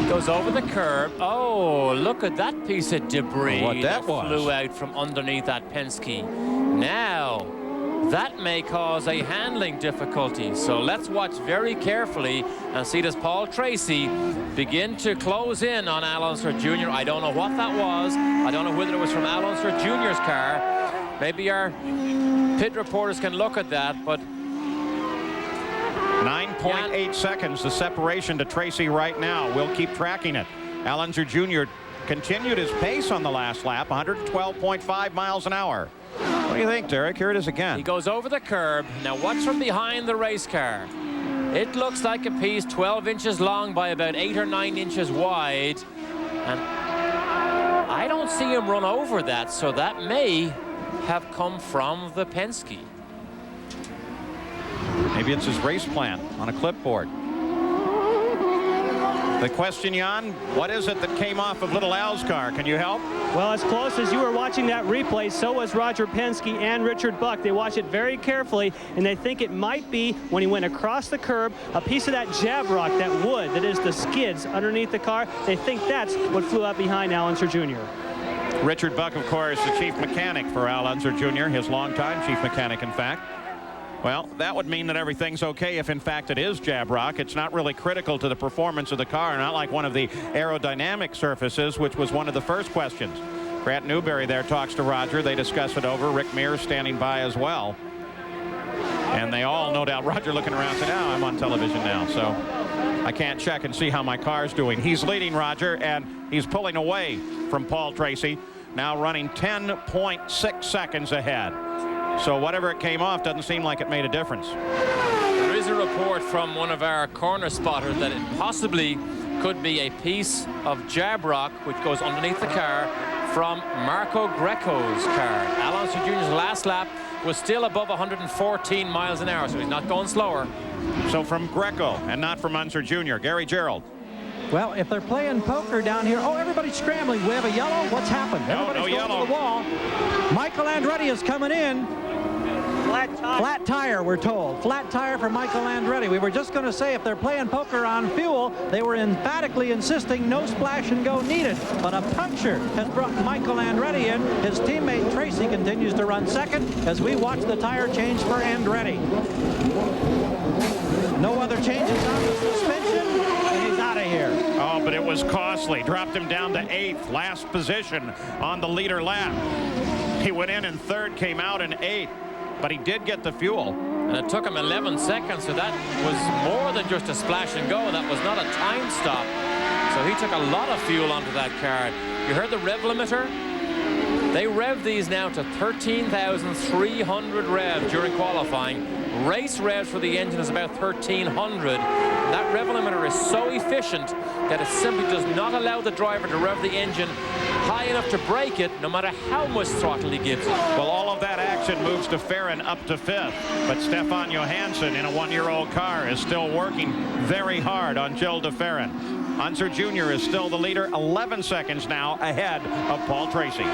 Goes over the curb. Oh, look at that piece of debris What that was. flew out from underneath that Penske. Now, that may cause a handling difficulty. So let's watch very carefully and see does Paul Tracy begin to close in on Al Unser Jr. I don't know what that was. I don't know whether it was from Al Unser Jr.'s car. Maybe our pit reporters can look at that, but 9.8 seconds, the separation to Tracy right now. We'll keep tracking it. Al Unser Jr. continued his pace on the last lap, 112.5 miles an hour. What do you think, Derek? Here it is again. he goes over the curb. Now watch from behind the race car. It looks like a piece 12 inches long by about 8 or 9 inches wide. And I don't see him run over that, so that may have come from the Penske. Maybe it's his race plan on a clipboard. The question, Jan, what is it that came off of Little Al's car? Can you help? Well, as close as you were watching that replay, so was Roger Penske and Richard Buck. They watch it very carefully, and they think it might be, when he went across the curb, a piece of that jab rock, that wood that is the skids underneath the car. They think that's what flew out behind Al Unser Jr. Richard Buck, of course, the chief mechanic for Al Unser Jr., his longtime chief mechanic, in fact. Well, that would mean that everything's okay if, in fact, it is jab rock. It's not really critical to the performance of the car, not like one of the aerodynamic surfaces, which was one of the first questions. Grant Newberry there talks to Roger. They discuss it over. Rick Mears standing by as well. And they all, no doubt, Roger looking around said, now I'm on television now, so I can't check and see how my car's doing. He's leading Roger, and he's pulling away from Paul Tracy, now running 10.6 seconds ahead. So whatever it came off doesn't seem like it made a difference. There is a report from one of our corner spotters that it possibly could be a piece of jab rock which goes underneath the car from Marco Greco's car. Al Unser Jr.'s last lap was still above 114 miles an hour, so he's not going slower. So from Greco and not from Unser Jr. Gary Gerould. Well, if they're playing poker down here, oh, everybody's scrambling. We have a yellow. What's happened? Everybody's going yellow. to the wall. Michael Andretti is coming in. Flat tire, we're told. Flat tire for Michael Andretti. We were just going to say if they're playing poker on fuel, they were emphatically insisting no splash and go needed. But a puncture has brought Michael Andretti in. His teammate Tracy continues to run second as we watch the tire change for Andretti. No other changes on the suspension, and he's out of here. Oh, but it was costly. Dropped him down to 8th, last position on the leader lap. He went in 3rd, came out in 8th. But he did get the fuel. And it took him 11 seconds, so that was more than just a splash and go. That was not a time stop. So he took a lot of fuel onto that car. You heard the rev limiter? They rev these now to 13,300 revs during qualifying. Race revs for the engine is about 1,300. That rev limiter is so efficient that it simply does not allow the driver to rev the engine high enough to break it, no matter how much throttle he gives it. Well, all of that action moves de Ferran up to 5th, but Stefan Johansson in a 1-year-old car is still working very hard on Gilles de Ferran. Unser Jr. is still the leader, 11 seconds now ahead of Paul Tracy.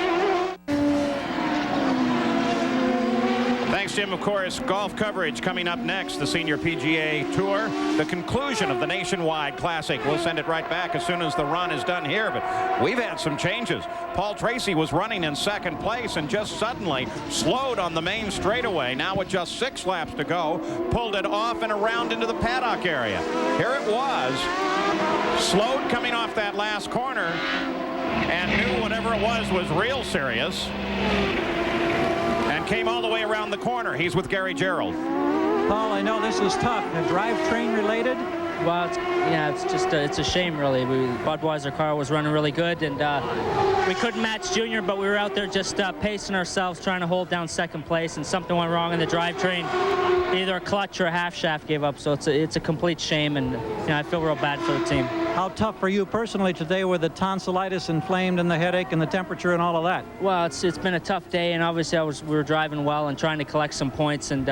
Thanks, Jim. Of course, golf coverage coming up next. The Senior PGA Tour, the conclusion of the Nationwide Classic. We'll send it right back as soon as the run is done here, but we've had some changes. Paul Tracy was running in 2nd place and just suddenly slowed on the main straightaway. Now with just 6 laps to go, pulled it off and around into the paddock area. Here it was, slowed coming off that last corner and knew whatever it was real serious. Came all the way around the corner. He's with Gary Gerould. Paul, I know this is tough. Drivetrain related. Well, it's a shame, really. Budweiser car was running really good, and we couldn't match Junior, but we were out there just pacing ourselves, trying to hold down second place, and something went wrong in the drivetrain. Either a clutch or a half shaft gave up, so it's a complete shame, and I feel real bad for the team. How tough for you personally today with the tonsillitis inflamed and the headache and the temperature and all of that? Well, it's been a tough day, and obviously we were driving well and trying to collect some points, and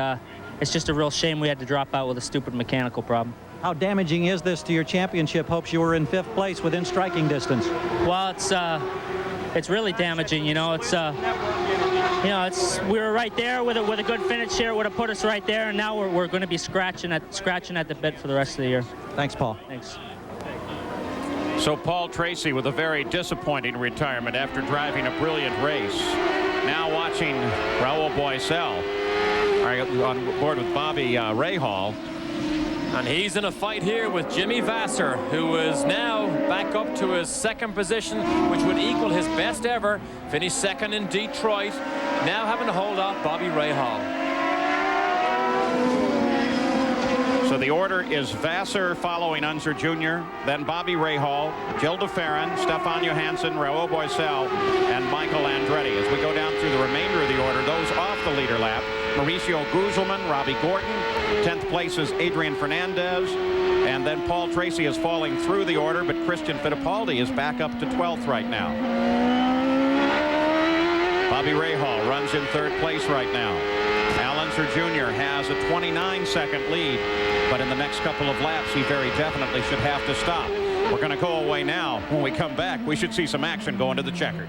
it's just a real shame we had to drop out with a stupid mechanical problem. How damaging is this to your championship hopes? You were in 5th place within striking distance. Well, it's really damaging. We were right there with a good finish here. It would have put us right there, and now we're going to be scratching at the bit for the rest of the year. Thanks, Paul. Thanks. So Paul Tracy with a very disappointing retirement after driving a brilliant race. Now watching Raul Boesel on board with Bobby Rahal. And he's in a fight here with Jimmy Vasser, who is now back up to his 2nd position, which would equal his best ever. Finished 2nd in Detroit, now having to hold off Bobby Rahal. So the order is Vasser following Unser Jr., then Bobby Rahal, Gil de Ferran, Stefan Johansson, Raul Boesel, and Michael Andretti. As we go down through the remainder of the order, those off the leader lap, Mauricio Guzelman, Robbie Gordon, 10th place is Adrian Fernandez, and then Paul Tracy is falling through the order, but Christian Fittipaldi is back up to 12th right now. Bobby Rahal runs in 3rd place right now. Al Unser Jr. has a 29-second lead, but in the next couple of laps, he very definitely should have to stop. We're going to go away now. When we come back, we should see some action going to the checkered.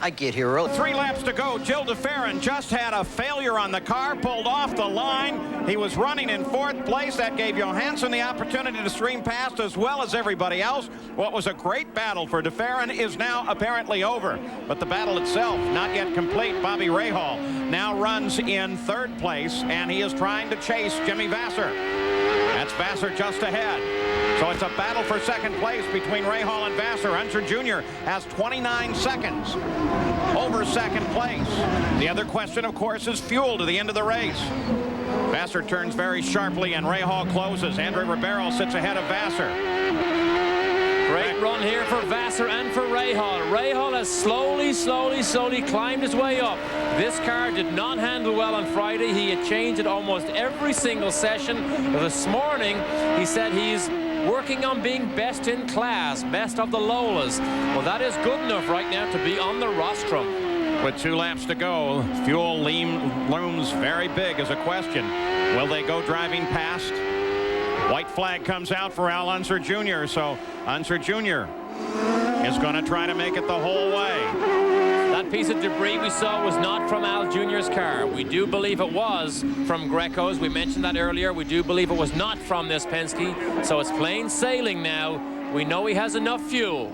I get here early. 3 laps to go. Gil de Ferran just had a failure on the car, pulled off the line. He was running in 4th place. That gave Johansson the opportunity to stream past as well as everybody else. What was a great battle for de Ferran is now apparently over. But the battle itself not yet complete. Bobby Rahal now runs in 3rd place, and he is trying to chase Jimmy Vasser. That's Vasser just ahead. So it's a battle for 2nd place between Rahal and Vasser. Unser Jr. has 29 seconds over 2nd place. The other question, of course, is fuel to the end of the race. Vasser turns very sharply, and Rahal closes. Andre Ribeiro sits ahead of Vasser. Great run here for Vasser and for Rahal. Rahal has slowly climbed his way up. This car did not handle well on Friday. He had changed it almost every single session. This morning, he said he's working on being best in class, best of the Lolas. Well, that is good enough right now to be on the rostrum. With 2 laps to go, fuel looms very big as a question. Will they go driving past? White flag comes out for Al Unser Jr., so Unser Jr. is going to try to make it the whole way. That piece of debris we saw was not from Al Jr.'s car. We do believe it was from Greco's. We mentioned that earlier. We do believe it was not from this Penske. So it's plain sailing now. We know he has enough fuel.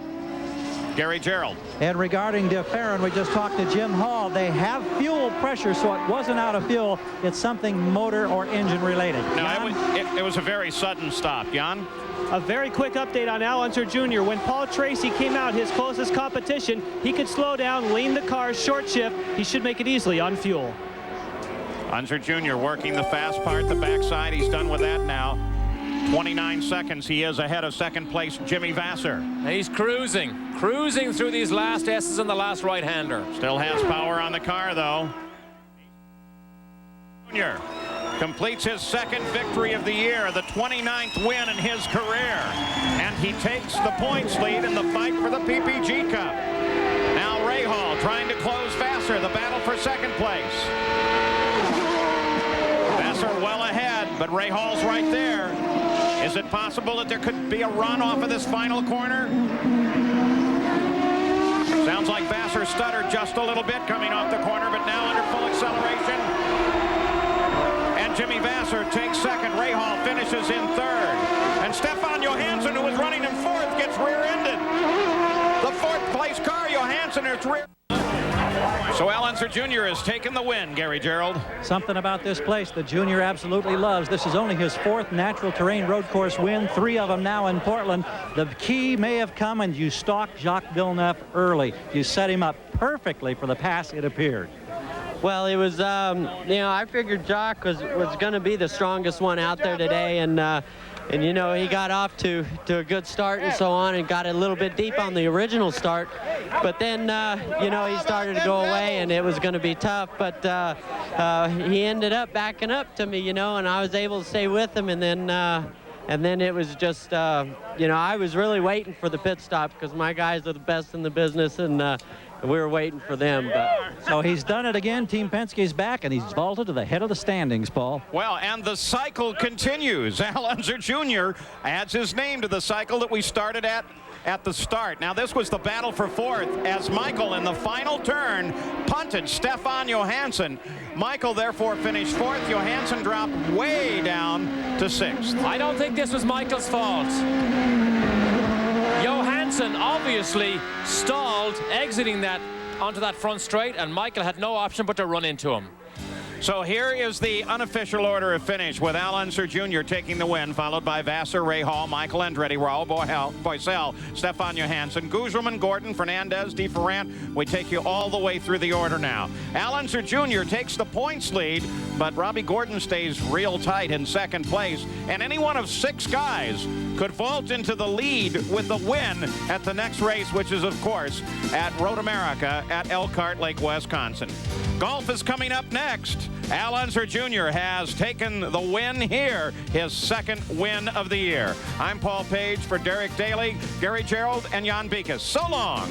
Gary Gerould. And regarding de Ferran, we just talked to Jim Hall. They have fuel pressure, so it wasn't out of fuel. It's something motor or engine related. No, it was a very sudden stop. Jan? A very quick update on Al Unser Jr. When Paul Tracy came out, his closest competition, he could slow down, lean the car, short shift. He should make it easily on fuel. Unser Jr. working the fast part, the backside. He's done with that now. 29 seconds. He is ahead of 2nd place Jimmy Vasser. He's cruising through these last S's and the last right-hander. Still has power on the car, though. Jr. completes his 2nd victory of the year, the 29th win in his career. And he takes the points lead in the fight for the PPG Cup. Now Rahal trying to close Vasser, the battle for 2nd place. Vasser well ahead, but Rahal's right there. Is it possible that there could be a run off of this final corner? Sounds like Vasser stuttered just a little bit coming off the corner, but now under full acceleration. And Jimmy Vasser takes 2nd. Rahal finishes in 3rd. And Stefan Johansson, who was running in 4th, gets rear-ended. The 4th place car, Johansson is rear. So Al Unser Jr. has taken the win, Gary Gerould. Something about this place the junior absolutely loves. This is only his 4th natural terrain road course win, 3 of them now in Portland. The key may have come, and you stalked Jacques Villeneuve early. You set him up perfectly for the pass, it appeared. Well, it was, I figured Jacques was going to be the strongest one out there today, and And you know, he got off to a good start and so on, and got a little bit deep on the original start. But then, you know, he started to go away, and it was going to be tough. But he ended up backing up to me, you know, and I was able to stay with him. And then it was just, you know, I was really waiting for the pit stop because my guys are the best in the business, and we were waiting for them. But so he's done it again. Team Penske's back, and he's vaulted to the head of the standings, Paul. Well, and the cycle continues. Al Unser Jr. adds his name to the cycle that we started at the start. Now, this was the battle for fourth as Michael, in the final turn, punted Stefan Johansson. Michael, therefore, finished fourth. Johansson dropped way down to sixth. I don't think this was Michael's fault. Johansson obviously stalled exiting that onto that front straight, and Michael had no option but to run into him. So here is the unofficial order of finish, with Al Unser Jr. taking the win, followed by Vassar, Rahal, Michael Andretti, Raul Boesel, Stefan Johansson, Guzman, Gordon, Fernandez, DeFerrant. We take you all the way through the order now. Al Unser Jr. takes the points lead, but Robbie Gordon stays real tight in second place. And any one of 6 guys could vault into the lead with the win at the next race, which is, of course, at Road America at Elkhart Lake, Wisconsin. Golf is coming up next. Al Unser Jr. has taken the win here, his second win of the year. I'm Paul Page for Derek Daly, Gary Gerald, and Jan Beekes. So long.